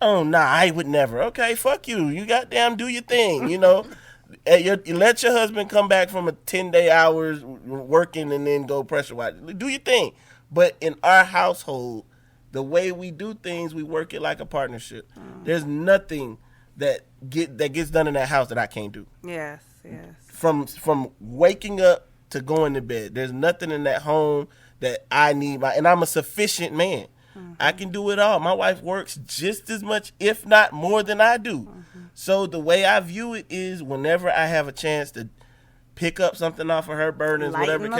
oh, nah, I would never. Okay, fuck you. You goddamn do your thing, you let your husband come back from a 10-day hours working and then go pressure wash. Do your thing. But in our household, the way we do things, we work it like a partnership. There's nothing that gets done in that house that I can't do. Yes. From waking up to going to bed, there's nothing in that home that I need, and I'm a sufficient man. I can do it all. My wife works just as much, if not more than I do. So the way I view it is whenever I have a chance to pick up something off of her burdens, lighten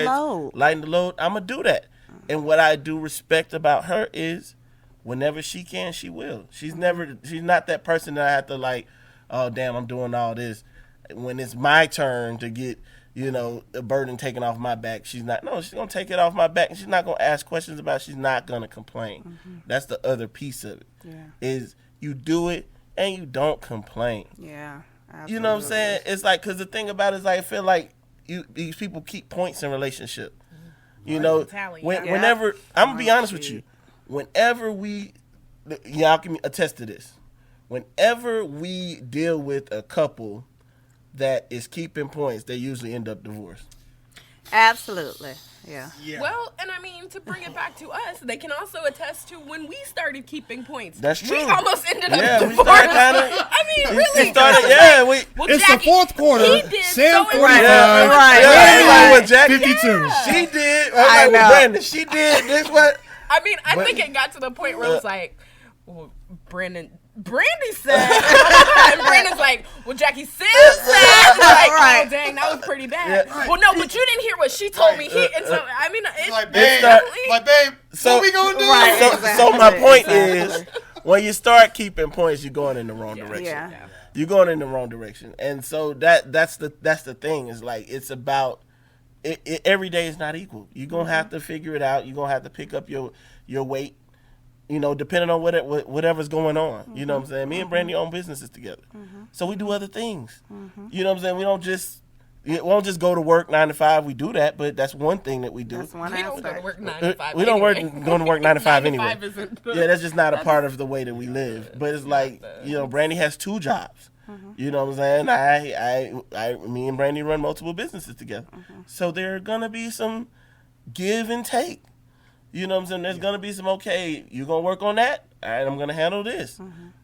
the load, I'm going to do that. And what I do respect about her is whenever she can, she will. She's not that person that I have to like, oh, damn, I'm doing all this. When it's my turn to get a burden taken off my back, she's going to take it off my back, and she's not going to ask questions about it. She's not going to complain. That's the other piece of it, is you do it and you don't complain. Yeah, absolutely. You know what I'm saying? It's like, because the thing about it is, like, I feel like these people keep points in relationship. Whenever, I'm going to be honest with you, whenever y'all can attest to this, whenever we deal with a couple that is keeping points, they usually end up divorced. Absolutely. Yeah. Well, and I mean, to bring it back to us, they can also attest to when we started keeping points. That's true. We almost ended up divorced. We started I mean, really. It's Jackie, the fourth quarter. He did Sam 45. Right. Jackie 52. Yeah. She did. I know. Brandon, she did. This what? I mean, I think it got to the point where it was like, well, Brandon, Brandy said. And Brandon's like, well, Jackie said that. Like, Right. oh, dang, that was pretty bad. Yeah. Well, no, but you didn't hear what she told me. And so, I mean, it's Like, babe, So- what we gonna do? Right. So, Exactly. so my point Exactly. is, when you start keeping points, you're going in the wrong direction. Yeah. You're going in the wrong direction, and so that's the thing. Is like it's about every day is not equal. You're gonna have to figure it out. You're gonna have to pick up your weight. Depending on whatever's going on. You know what I'm saying? Me and Brandy own businesses together, so we do other things. You know what I'm saying? We don't just go to work 9 to 5. We do that, but that's one thing that we do. That's one we don't go to aspect. work 9 to 5. We don't anyway. go to work 9 to 5 9 to anyway. 5 isn't the, Yeah, that's just not a part of the way that we live. But it's like, Brandy has 2 jobs. You know what I'm saying? Me and Brandy run multiple businesses together. So there are gonna be some give and take. You know what I'm saying? There's gonna be some, okay, you're gonna work on that. All right, I'm gonna handle this.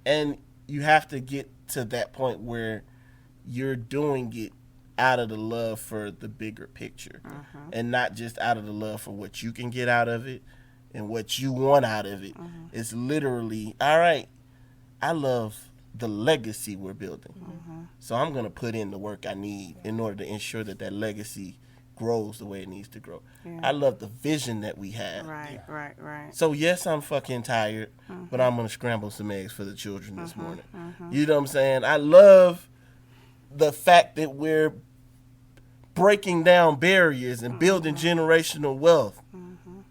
And you have to get to that point where you're doing it out of the love for the bigger picture, and not just out of the love for what you can get out of it and what you want out of it. It's literally, all right, I love the legacy we're building. So I'm going to put in the work I need in order to ensure that legacy grows the way it needs to grow. Yeah. I love the vision that we have. Right. So yes, I'm fucking tired, but I'm going to scramble some eggs for the children this morning. You know what I'm saying? I love the fact that we're breaking down barriers and building generational wealth.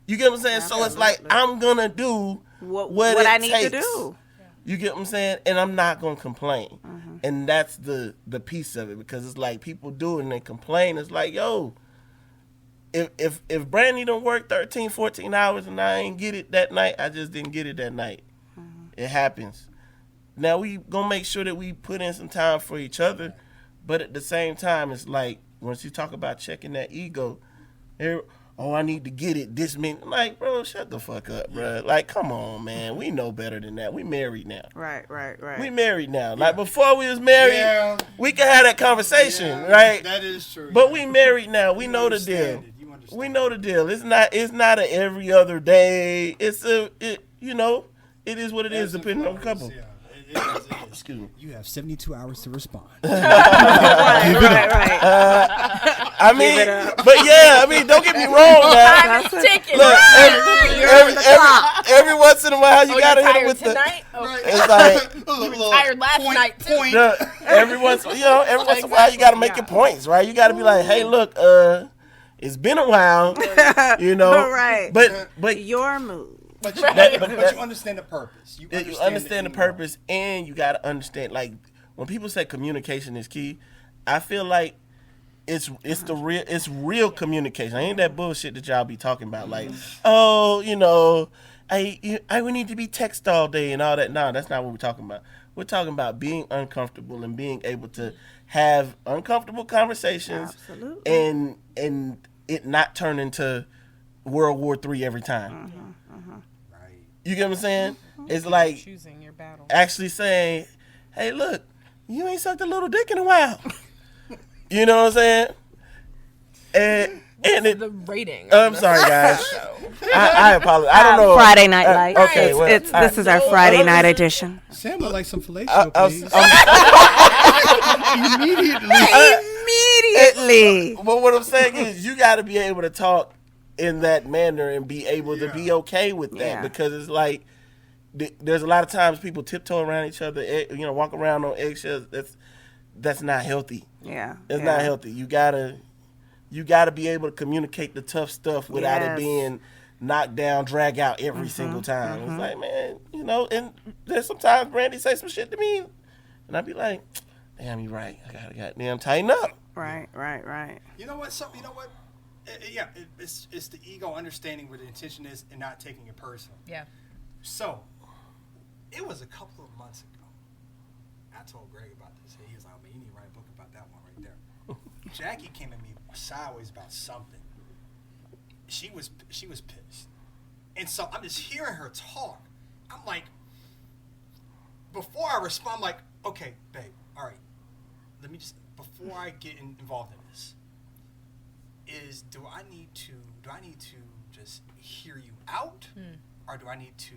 You get what I'm saying? So it's like, I'm going to do what it I need to takes. do. You get what I'm saying? And I'm not going to complain. And that's the piece of it, because it's like people do it and they complain. It's like, yo, if Brandy don't work 13, 14 hours and I ain't get it that night, I just didn't get it that night. It happens. Now we gonna make sure that we put in some time for each other, but at the same time, it's like once you talk about checking that ego, I need to get it this minute. Like, bro, shut the fuck up, bro. Like, come on, man. We know better than that. We married now. Right. We married now. Like, before we was married, we could have that conversation, right? That is true. But we married now. We know the deal. We know the deal. It's not a every other day. It is what it is, depending on the couple. Yeah, it is. Excuse me. You have 72 hours to respond. Right. I mean, don't get me wrong, man. Time is ticking. Look, You're every once in a while, you gotta you're hit it tired with tonight? Okay. It's like, Tired last night, too. look, every once in a while, you gotta make your points, right? You gotta be like, hey, look, it's been a while, Right. But your move. But you understand the purpose. You understand the purpose, and you gotta understand, like, when people say communication is key, I feel like it's real communication. Ain't that bullshit that y'all be talking about, like, we need to be text all day and all that. No, that's not what we're talking about. We're talking about being uncomfortable and being able to have uncomfortable conversations. Absolutely. and it not turn into World War III every time. Right. You get what I'm saying? It's like Choosing your battle. actually saying, hey, look, you ain't sucked a little dick in a while. You know what I'm saying? And The rating. I'm sorry, guys. I apologize. I don't know. Friday Night Lights. Okay, well, This is our Friday night edition. Sam would like some fellatio, please. Immediately. But what I'm saying is, you got to be able to talk in that manner and be able to be okay with that, Yeah. because it's like there's a lot of times people tiptoe around each other, walk around on eggshells. That's not healthy. Yeah. It's not healthy. You gotta be able to communicate the tough stuff without it being knocked down, drag out every single time. It's like, man, and there's sometimes Brandy say some shit to me, and I be like, damn, you right. I gotta goddamn tighten up. Right. You know what? It's the ego understanding where the intention is and not taking it personal. Yeah. So, it was a couple of months ago. I told Greg about this. He was like, man, you need to write a book about that one right there. Jackie came at me sideways about something. She was pissed. And so I'm just hearing her talk. I'm like, before I respond, I'm like, okay, babe, all right. Let me just, before I get involved in this, do I need to just hear you out, or do I need to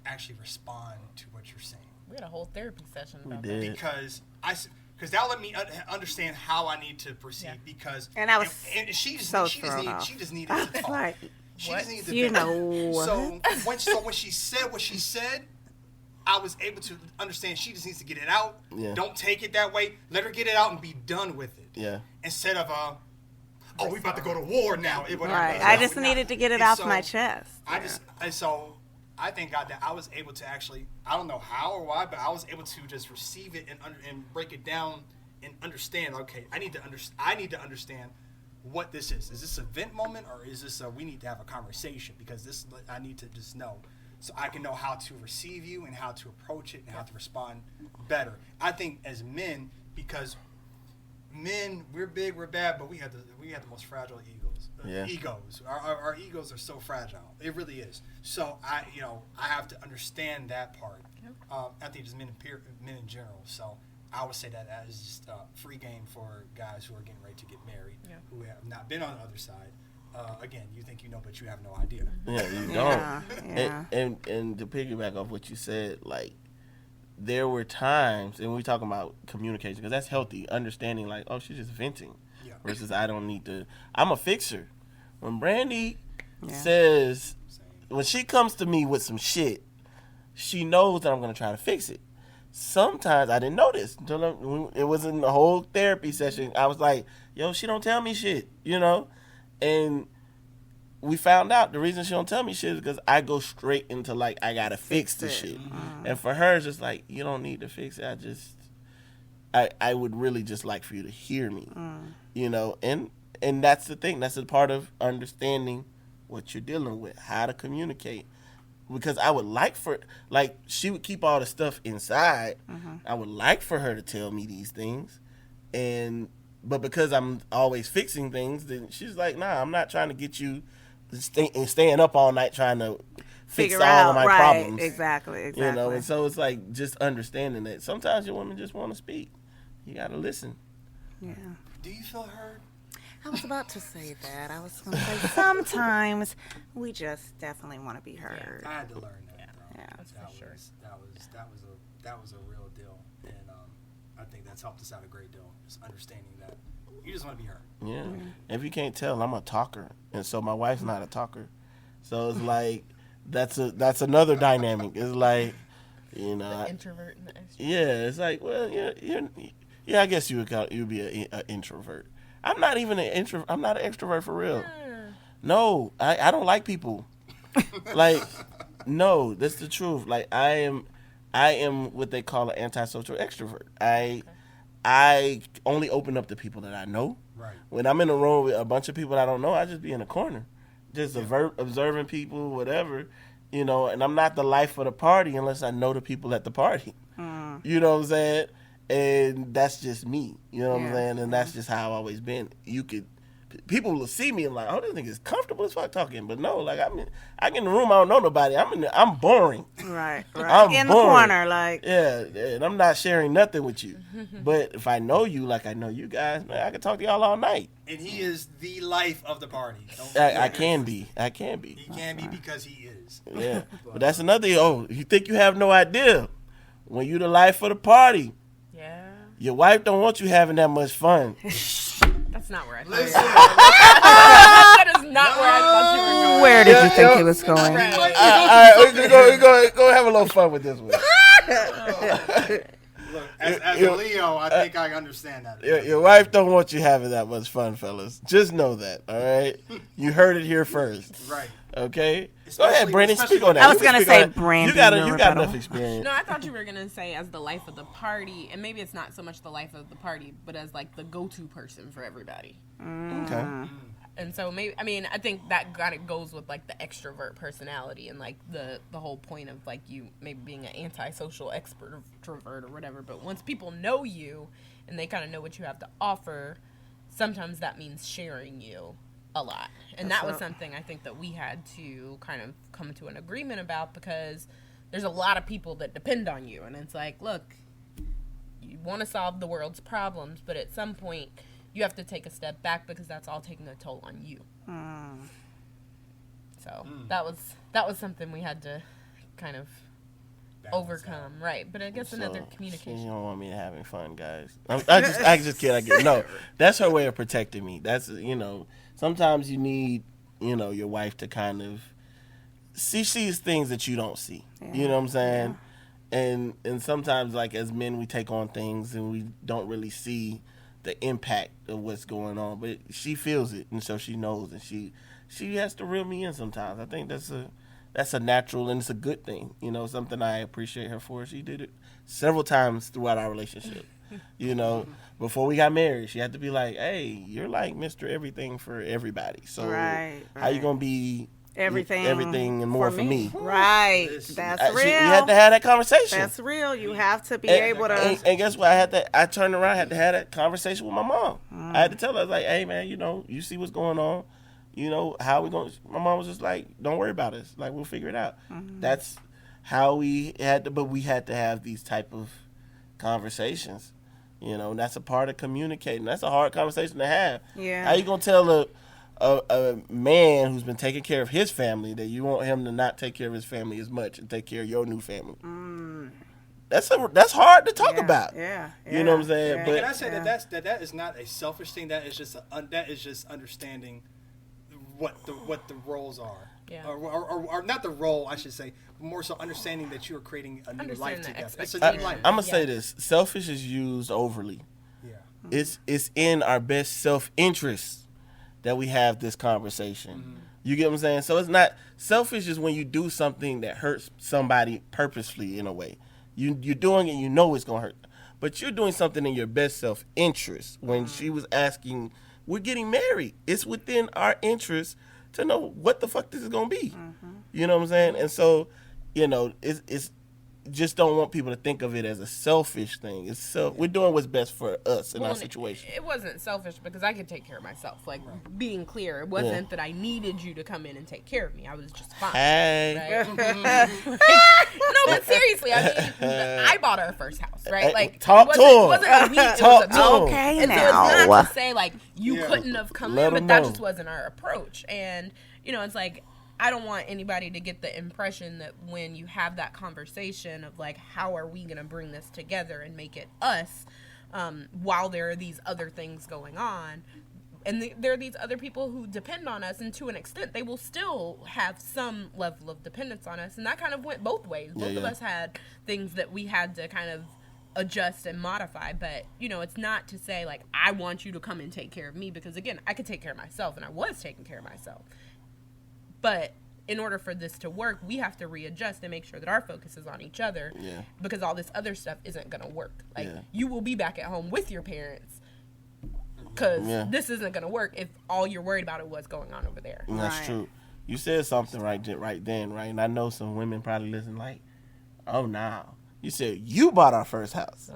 actually respond to what you're saying? We had a whole therapy session about did. that. Because that let me understand how I need to proceed. Yeah. Because And I was she just thrown off. she just needed to talk. Like, She just needed to you vent. know what? So when she said what she said, I was able to understand she just needs to get it out. Yeah. Don't take it that way. Let her get it out and be done with it. Yeah. Instead of we about to go to war now. Right. I just needed to get it off my chest. So I thank God that I was able to actually, I don't know how or why, but I was able to just receive it and break it down and understand. Okay, I need to understand what this is. Is this a vent moment, or is this we need to have a conversation? Because this, I need to just know, so I can know how to receive you and how to approach it and how to respond better. I think as men, because men, we're big, we're bad, but we have the most fragile egos. Our egos are so fragile. It really is. So I have to understand that part. Yep. I think just men in general. So I would say that as just free game for guys who are getting ready to get married, who have not been on the other side. Again, you think you know, but you have no idea. Yeah, you don't. Yeah. And to piggyback off what you said, like, there were times, and we're talking about communication, because that's healthy, understanding, like, oh, she's just venting, versus I don't need to. I'm a fixer. When Brandi says, when she comes to me with some shit, she knows that I'm going to try to fix it. Sometimes I didn't know this until it was in the whole therapy session. I was like, yo, she don't tell me shit, and we found out the reason she don't tell me shit is because I go straight into, like, I gotta fix the shit. And for her, it's just like, you don't need to fix it. I would really just like for you to hear me, and that's the thing. That's a part of understanding what you're dealing with, how to communicate. Because I would like she would keep all the stuff inside. I would like for her to tell me these things, but because I'm always fixing things, then she's like, nah, I'm not trying to get you staying up all night trying to fix all of my problems. Exactly. And so it's like just understanding that sometimes your women just want to speak. You got to listen. Yeah. Do you feel heard? I was about to say that. I was going to say sometimes we just definitely want to be heard. I had to learn that. Yeah, that's for sure. That was a real deal, and I think that's helped us out a great deal. Just understanding that you just want to be heard. Yeah. If you can't tell, I'm a talker, and so my wife's not a talker. So it's like that's another dynamic. It's like, the introvert and the extrovert. Yeah, it's like, well, I guess you'd be an introvert. I'm not even an introvert. I'm not an extrovert for real. No, I don't like people. Like, no, that's the truth. Like, I am what they call an antisocial extrovert. I only open up to people that I know. Right. When I'm in a room with a bunch of people I don't know, I just be in a corner, just observing people, whatever, and I'm not the life of the party unless I know the people at the party. You know what I'm saying? And that's just me. You know what I'm saying? And that's just how I've always been. People will see me and like, oh, this nigga is comfortable as fuck talking. But no, like, I get in the room, I don't know nobody. I'm boring. Right. I'm in boring. the corner, like. Yeah, and I'm not sharing nothing with you. But if I know you like I know you guys, man, I can talk to y'all all night. And he is the life of the party. I can be. He can be because he is. Yeah. But that's another, you think you have no idea. When you the life of the party. Yeah. Your wife don't want you having that much fun. That's not where I thought Listen. That is not where I thought you were going. Where did you think he was going? Right. All right, we're go have a little fun with this one. Look, as a Leo, I think I understand that. Your wife don't want you having that much fun, fellas. Just know that, all right? You heard it here first. Right. Okay? Go ahead, Brandon. Especially Speak on that. I was going to say, Brandon. You got enough experience. No, I thought you were going to say as the life of the party, and maybe it's not so much the life of the party, but as like the go-to person for everybody. Okay. And so maybe, I think that kind of goes with like the extrovert personality and like the whole point of like you maybe being an antisocial extrovert or whatever. But once people know you and they kind of know what you have to offer, sometimes that means sharing you a lot. And that was something I think that we had to kind of come to an agreement about, because there's a lot of people that depend on you. And it's like, look, you want to solve the world's problems, but at some point you have to take a step back because that's all taking a toll on you. So that was something we had to kind of overcome, right? But I guess another She communication. don't want me to having fun, guys. I just kid. I get no. That's her way of protecting me. That's sometimes you need your wife to kind of sees things that you don't see. Yeah. You know what I'm saying? Yeah. And sometimes like as men we take on things and we don't really see the impact of what's going on, but she feels it and so she knows and she has to reel me in sometimes. I think that's a natural and it's a good thing. Something I appreciate her for. She did it several times throughout our relationship. Before we got married, she had to be like, "Hey, you're like Mr. Everything for everybody. So how you gonna be everything and more for me?" Right. That's real. We had to have that conversation. That's real. You have to be able to. And guess what? I turned around, had to have that conversation with my mom. I had to tell her, I was like, "Hey, man, you see what's going on. How we going?" My mom was just like, "Don't worry about it. Like, we'll figure it out." That's how we had to, but we had to have these type of conversations. That's a part of communicating. That's a hard conversation to have. Yeah. How you gonna tell a man who's been taking care of his family that you want him to not take care of his family as much and take care of your new family? That's hard to talk about. Yeah. You know what I'm saying? Yeah. But can I say that is not a selfish thing? That is just understanding what the roles are. Yeah. Or not the role, I should say, but more so understanding that you are creating a new life together. It's a new life. I'm gonna say this: selfish is used overly. Yeah. It's in our best self-interest that we have this conversation. You get what I'm saying? So it's not selfish is when you do something that hurts somebody purposefully in a way. You're doing it, it's gonna hurt, but you're doing something in your best self-interest. When she was asking, we're getting married. It's within our interest to know what the fuck this is gonna be. You know what I'm saying? And so, it's just don't want people to think of it as a selfish thing. We're doing what's best for us in our situation. It wasn't selfish because I could take care of myself. Like, being clear, it wasn't that I needed you to come in and take care of me. I was just fine. Hey. Right? No, but seriously, I mean, I bought our first house, right? Like, talk to him. It wasn't a we, it was a me. Okay, and now. So it's not to say, like, you couldn't have come Let in, but 'em that know. just wasn't our approach. And, it's like, I don't want anybody to get the impression that when you have that conversation of, like, how are we going to bring this together and make it us, while there are these other things going on, and there are these other people who depend on us, and to an extent, they will still have some level of dependence on us, and that kind of went both ways. Both of us had things that we had to kind of adjust and modify, but, it's not to say, like, I want you to come and take care of me, because, again, I could take care of myself, and I was taking care of myself. But in order for this to work, we have to readjust and make sure that our focus is on each other, because all this other stuff isn't going to work. Like, you will be back at home with your parents, because this isn't going to work if all you're worried about is what's going on over there. And that's true. You said something right then, right? And I know some women probably listen like, oh, no. You said you bought our first house.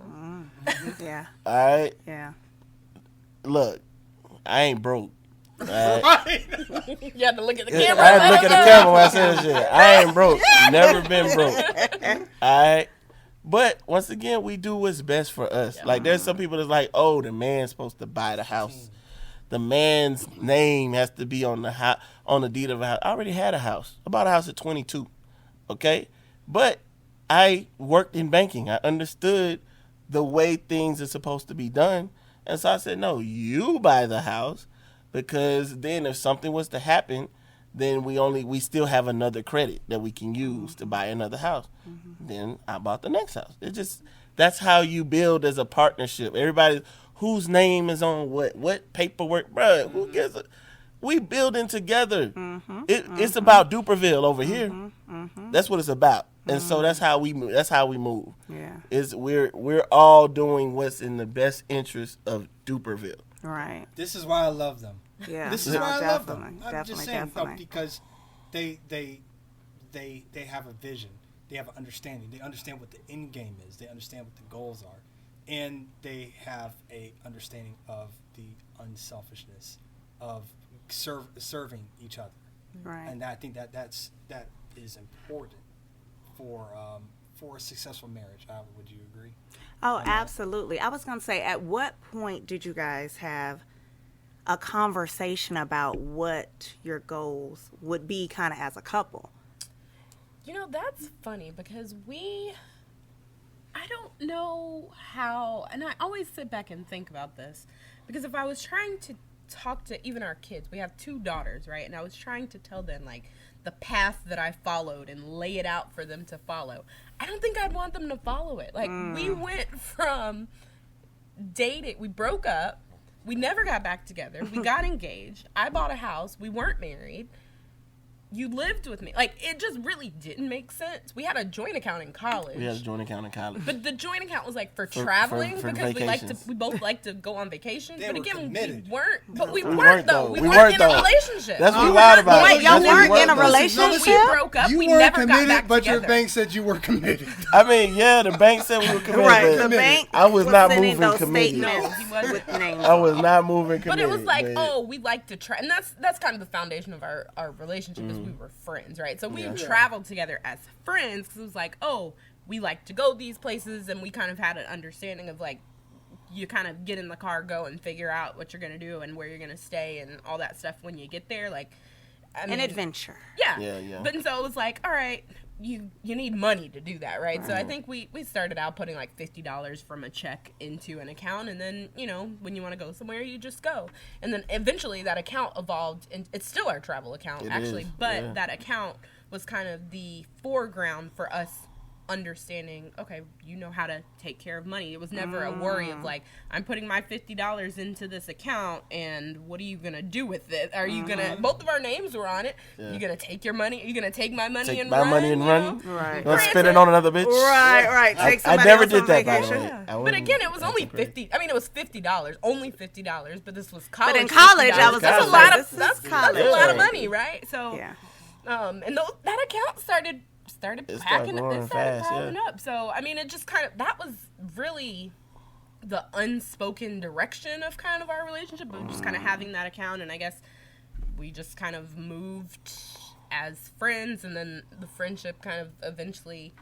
Yeah. All right? Yeah. Look, I ain't broke. You have to look at the camera. I had to look at the camera when I said that shit. I ain't broke. Never been broke. All right? But once again, we do what's best for us. Like, there's some people that's like, oh, the man's supposed to buy the house. The man's name has to be on the deed of a house. I already had a house. I bought a house at 22. Okay? But I worked in banking. I understood the way things are supposed to be done. And so I said, no, you buy the house, because then if something was to happen, then we still have another credit that we can use to buy another house. Then I bought the next house. That's how you build as a partnership. Everybody, whose name is on what paperwork, bruh, who gives it? We building together. It's about Duperville over here. That's what it's about. And so that's how we move. Yeah. We're all doing what's in the best interest of Duperville. Right. This is why I love them. Yeah. This is why I love them. I'm Definitely, just saying, definitely. because they have a vision. They have an understanding. They understand what the end game is. They understand what the goals are, and they have a understanding of the unselfishness of serving each other. Right. And I think that is important for a successful marriage. Would you agree? Oh, absolutely. I was going to say, at what point did you guys have a conversation about what your goals would be kind of as a couple? You know, that's funny because I don't know how, and I always sit back and think about this, because if I was trying to talk to even our kids, we have 2 daughters, right? And I was trying to tell them, like, the path that I followed and lay it out for them to follow. I don't think I'd want them to follow it. Like, we went from dating, we broke up, we never got back together, we got engaged, I bought a house, we weren't married. You lived with me. Like, it just really didn't make sense. We had a joint account in college. But the joint account was like for traveling for because vacations. we both like to go on vacation. They but were again, committed. we weren't. But we We weren't weren't, though. though. We We weren't weren't, in a though. relationship. That's what we lied about. Wait, y'all That's what we weren't in a though. relationship? We broke up. You We were never got committed, back but together. your bank said you were committed. I mean, yeah, the bank said we were committed. Right, but the bank I was not sending moving those committed. statements He wasn't. with names. I was not moving committed. But it was like, but- oh, we like to try, and that's kind of the foundation of our relationship is we were friends, right? So we traveled together as friends because it was like, oh, we like to go these places, and we kind of had an understanding of like, you kind of get in the car, go and figure out what you're gonna do and where you're gonna stay and all that stuff when you get there, like An adventure. Yeah. Yeah. But and so it was like, all right, you need money to do that, right? So I think we started out putting like $50 from a check into an account, and then, you know, when you want to go somewhere, you just go. And then eventually that account evolved, and it's still our travel account, It actually, is, but yeah. that account was kind of the foreground for us understanding, okay, you know how to take care of money. It was never a worry of like, I'm putting my $50 into this account and what are you gonna do with it? Are you gonna, both of our names were on it, you gonna take your money, are you gonna take my money Take and my run? money and you run? know? Right. Don't spend it on another bitch. Right. Take I somebody never else did on that, by the vacation. way. Yeah. I But wasn't- again, it was that's only great. $50. I mean, it was $50, only $50. But this was college. But in college, $50. I was that's like, a lot this of is that's college. a lot of Yeah. money, right? So, Yeah. and that account started It started packing, growing it started fast, piling yeah. up. So I mean, it just kind of that was really the unspoken direction of kind of our relationship, of just kind of having that account, and I guess we just kind of moved as friends, and then the friendship kind of eventually.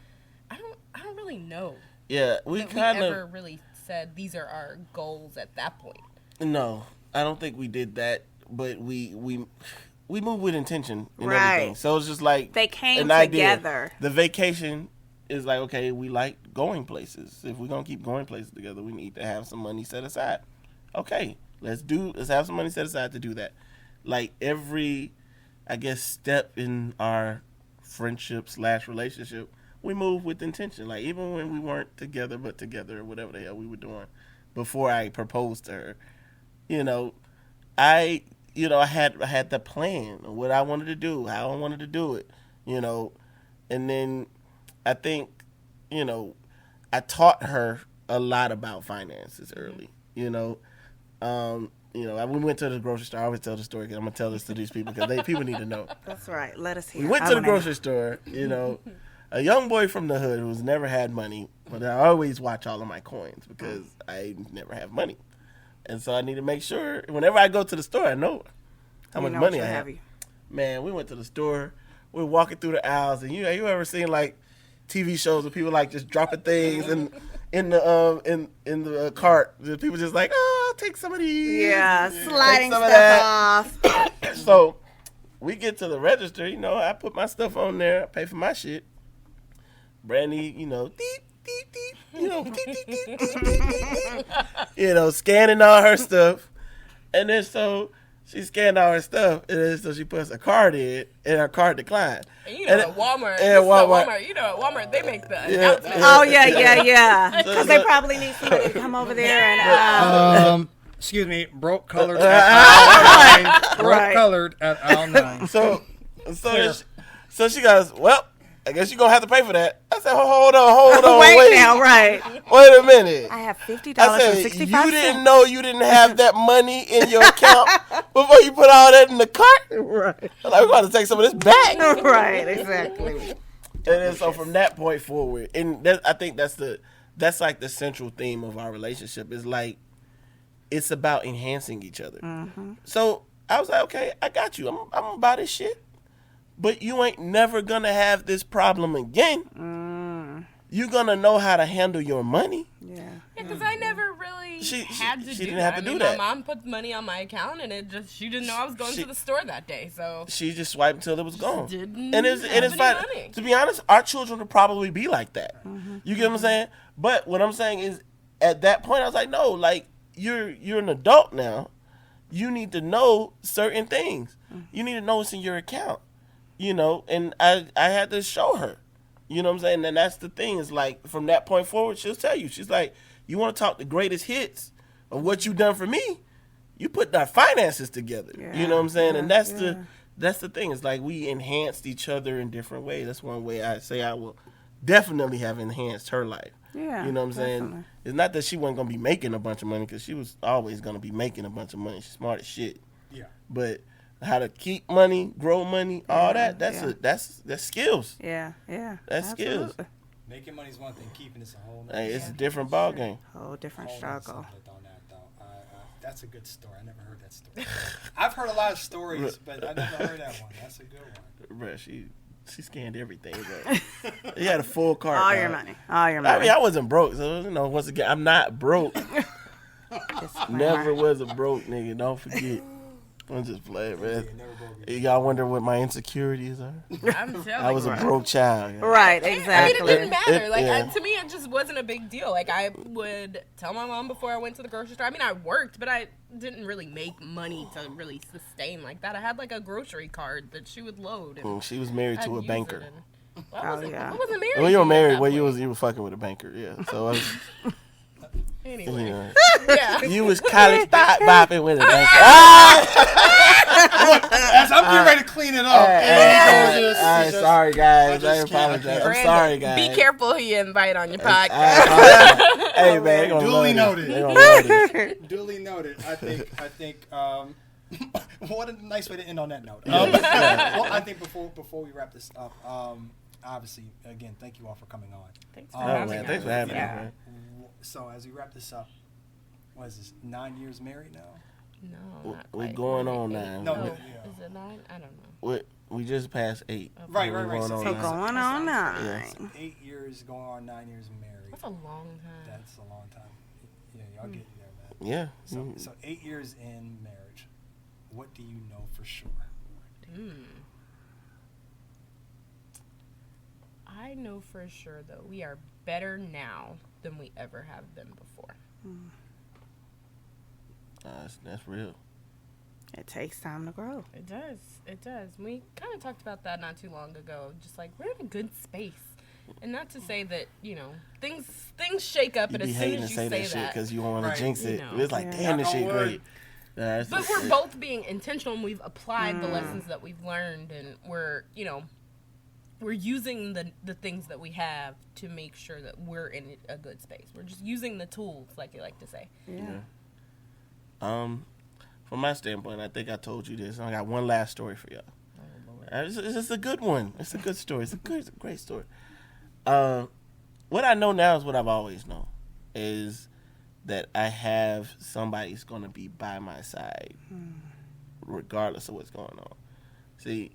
I don't really know. Yeah, we That kind we of. ever really said these are our goals at that point. No, I don't think we did that, but we moved with intention and Right. everything. So it's just like They came an idea. together. The vacation is like, okay, we like going places. If we're gonna keep going places together, we need to have some money set aside. Okay, let's have some money set aside to do that. Like every, I guess, step in our friendship / relationship, we moved with intention. Like even when we weren't together, but together, or whatever the hell we were doing before I proposed to her, I had the plan of what I wanted to do, how I wanted to do it, and then I think, I taught her a lot about finances early, we went to the grocery store. I always tell the story because I'm going to tell this to these people because people need to know. That's right. Let us hear. We went I to the wanna know. grocery store, a young boy from the hood who's never had money, but I always watch all of my coins because I never have money. And so I need to make sure whenever I go to the store, I know how much money I have. Man, we went to the store. We were walking through the aisles, and you ever seen like TV shows where people like just dropping things in the cart? The people just like, oh, I'll take some of these. Yeah, sliding some of stuff that. off. So we get to the register. I put my stuff on there. I pay for my shit. Brandi, deep, deep, deep, deep, deep, deep, deep, deep. Scanning all her stuff. And then so she scanned all her stuff, and then so she puts a card in, and her card declined. And at Walmart, at Walmart, at Walmart, they make the Yeah. announcement. Oh yeah. So Because they probably need somebody to come over there and. Excuse me, broke colored at aisle 9. Broke Right. colored at aisle 9. So she goes, well, I guess you're going to have to pay for that. I said, hold on, wait now, right? Wait a minute. I have $50 I and said, 65 you didn't cents. know you didn't have that money in your account before you put all that in the cart? Right. I'm like, we're going to take some of this back. Right, exactly. And then so from that point forward, and I think that's like the central theme of our relationship is like, it's about enhancing each other. Mm-hmm. So I was like, okay, I got you. I'm gonna buy this shit. But you ain't never gonna have this problem again. You're gonna know how to handle your money. Yeah. Because I never really had to she do didn't that. have to I mean, do that. My mom put money on my account, and she didn't know I was going to the store that day. So she just swiped until it was gone. didn't And it's have fine. any money. To be honest, our children would probably be like that. You get what I'm saying? But what I'm saying is, at that point, I was like, no, like you're an adult now. You need to know certain things. You need to know what's in your account. You know, and I had to show her. You know what I'm saying? And that's the thing. Is like from that point forward, she'll tell you. She's like, you want to talk the greatest hits of what you done for me? You put our finances together. Yeah, You know what I'm saying? yeah, And that's yeah. that's the thing. It's like we enhanced each other in different ways. That's one way I say I will definitely have enhanced her life. Yeah, You know what I'm saying? definitely. It's not that she wasn't going to be making a bunch of money, because she was always going to be making a bunch of money. She's smart as shit. Yeah. But how to keep money, grow money, all that, that's skills. Yeah, yeah. That's skills. absolutely. Making money is one thing. Keeping it's a whole nother Hey, it's a thing. different ball game. Whole different Whole nother struggle. subject on that, though. That's a good story. I never heard that story. I've heard a lot of stories, but I never heard that one. That's a good one. Bruh, she scanned everything, bro. He had a full cart. All dog. your money. All your I money. mean, I wasn't broke, so you know. Once again, I'm not broke. Disclaimer. Never was a broke nigga. Don't forget. I'm just playing, man. Yeah, never broke it. Y'all wonder what my insecurities are? I'm telling I was you. a broke child. Yeah. Right, I mean, exactly. it didn't matter. Like yeah. to me, it just wasn't a big deal. Like I would tell my mom before I went to the grocery store. I mean, I worked, but I didn't really make money to really sustain like that. I had like a grocery card that she would load. And She was married I'd to a use banker. it I wasn't, yeah. I wasn't married. When you were at married, that well, point. you were fucking with a banker, yeah. So I was, Anyway, you know, yeah. you was college thought bopping with a banker. As I'm getting ready to clean it up. All right, sorry guys, I just can't- apologize. I'm Brandon, sorry guys. Be careful who you invite on your I podcast. apologize. Hey man, they gonna Duly love this. noted. They gonna love this. Duly noted. I think. What a nice way to end on that note. Yeah. Well, I think before we wrap this up, obviously, again, thank you all for coming on. Thanks for Oh having man, us. thanks for having Yeah. us, man. So as we wrap this up, what is this? 9 years married now? No, not We're quite. going on Eight. now. No, Oh, yeah. Is it 9? I don't know. We just passed 8. Right. We're going So on So now. going on now. Yeah. 8 years going on, 9 years married. That's a long time. That's a long time. Yeah, y'all getting there, man. Yeah. So 8 years in marriage, what do you know for sure? I know for sure, though, we are better now than we ever have been before. That's real. It takes time to grow. It does. It does. We kind of talked about that not too long ago. Just like we're in a good space. And not to say that, you know, things shake up, You and be as soon hating to as you say say that shit that. because you don't want Right. to jinx You it. know. It's like, Yeah. damn, this Knock on shit wood. great. That's But we're both being intentional, and we've applied the lessons that we've learned, and we're, you know, we're using the things that we have to make sure that we're in a good space. We're just using the tools, like you like to say. Yeah. From my standpoint, I think I told you this. I got one last story for y'all. It's just a good one. It's a good story. It's a great story. What I know now is what I've always known, is that I have somebody's going to be by my side regardless of what's going on. See,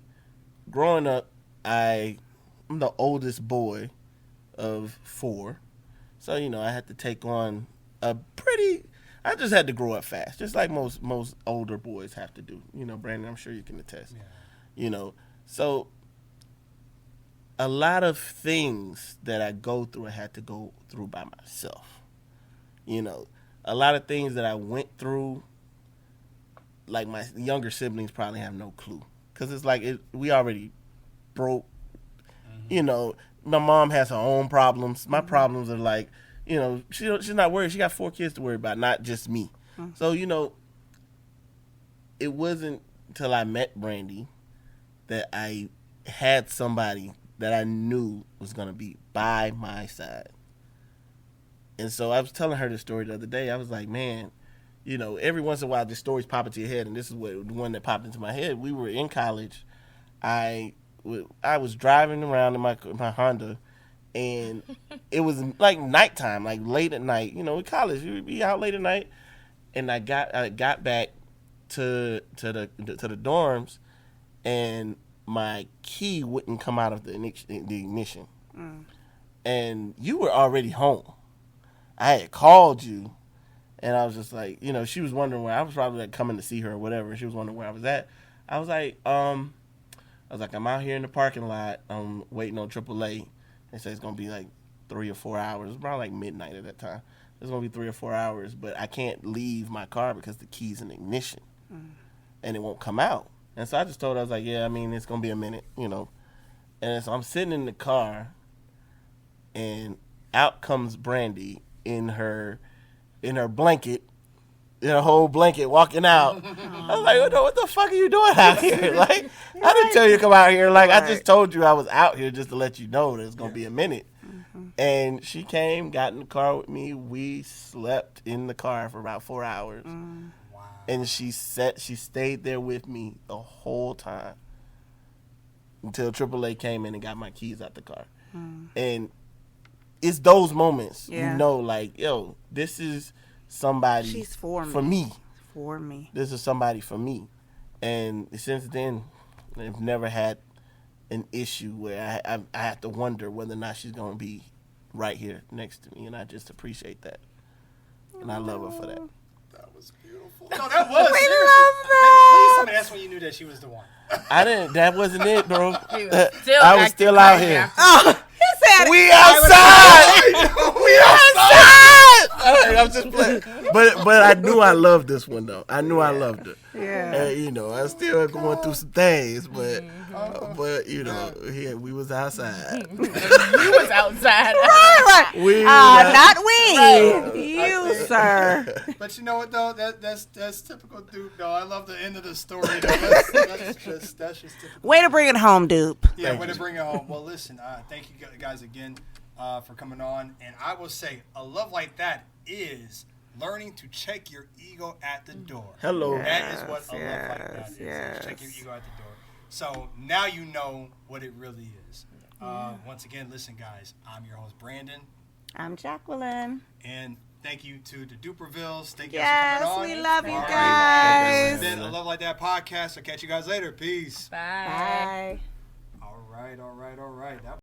growing up, I'm the oldest boy of 4. So, you know, I had to take on I just had to grow up fast, just like most older boys have to do. You know, Brandon, I'm sure you can attest. Yeah. You know, so a lot of things that I go through, I had to go through by myself. You know, a lot of things that I went through, like my younger siblings probably have no clue. Because it's like we already broke. You know, my mom has her own problems. My problems are like, you know, she's not worried. She got 4 kids to worry about, not just me. So, you know, it wasn't until I met Brandi that I had somebody that I knew was going to be by my side. And so I was telling her this story the other day. I was like, man, you know, every once in a while, the stories pop into your head, and this is the one that popped into my head. We were in college. I was driving around in my Honda, and it was like nighttime, like late at night. You know, in college, we would be out late at night, and I got back to the dorms, and my key wouldn't come out of the ignition, and you were already home. I had called you, And I was just like, you know, she was wondering where I was, probably like coming to see her or whatever. She was wondering where I was at. I was like, I'm out here in the parking lot. I'm waiting on AAA. They say it's gonna be like 3 or 4 hours. It's probably like midnight at that time. It's gonna be 3 or 4 hours, but I can't leave my car because the key's in ignition, and it won't come out. And so I just told her, I was like, yeah, I mean, it's gonna be a minute, you know. And so I'm sitting in the car, and out comes Brandi in her blanket, in a whole blanket, walking out. I was like, what the fuck are you doing out here? Like, I didn't tell you to come out here. Like, I just told you I was out here just to let you know that it's gonna be a minute. And she came, got in the car with me. We slept in the car for about 4 hours. Wow. And she stayed there with me the whole time until AAA came in and got my keys out the car. And it's those moments, you know, like, yo, this is somebody. She's for me. For me. This is somebody for me. And since then, I've never had an issue where I have to wonder whether or not she's going to be right here next to me. And I just appreciate that. And I love her for that. That was beautiful. No, that was. We seriously. love Please that. tell me that's when you knew that she was the one. I didn't. That wasn't it, bro. He was still I was acting still out crazy here. after. Oh, he said We outside. We outside. I'm just playing. But I knew I loved this one though. I knew I loved her. Yeah. And, you know, I still going through some things, but you know, we was outside. You was outside. Right. We Not we. You, sir. But you know what though? That's typical Duke though. I love the end of the story. That's just typical. Way to bring it home, dupe. Yeah, way to bring it home. Well, listen, thank you guys again for coming on. And I will say, a love like that is learning to check your ego at the door. Hello. That is what a love like that is. Yes. Check your ego at the door. So now you know what it really is. Once again, listen, guys, I'm your host, Brandon. I'm Jacqueline. And thank you to the Dupervilles. Thank you Yes, for coming on. we love you All right. guys. This has been a Love Like That podcast. I'll catch you guys later. Peace. Bye. Bye. All right. That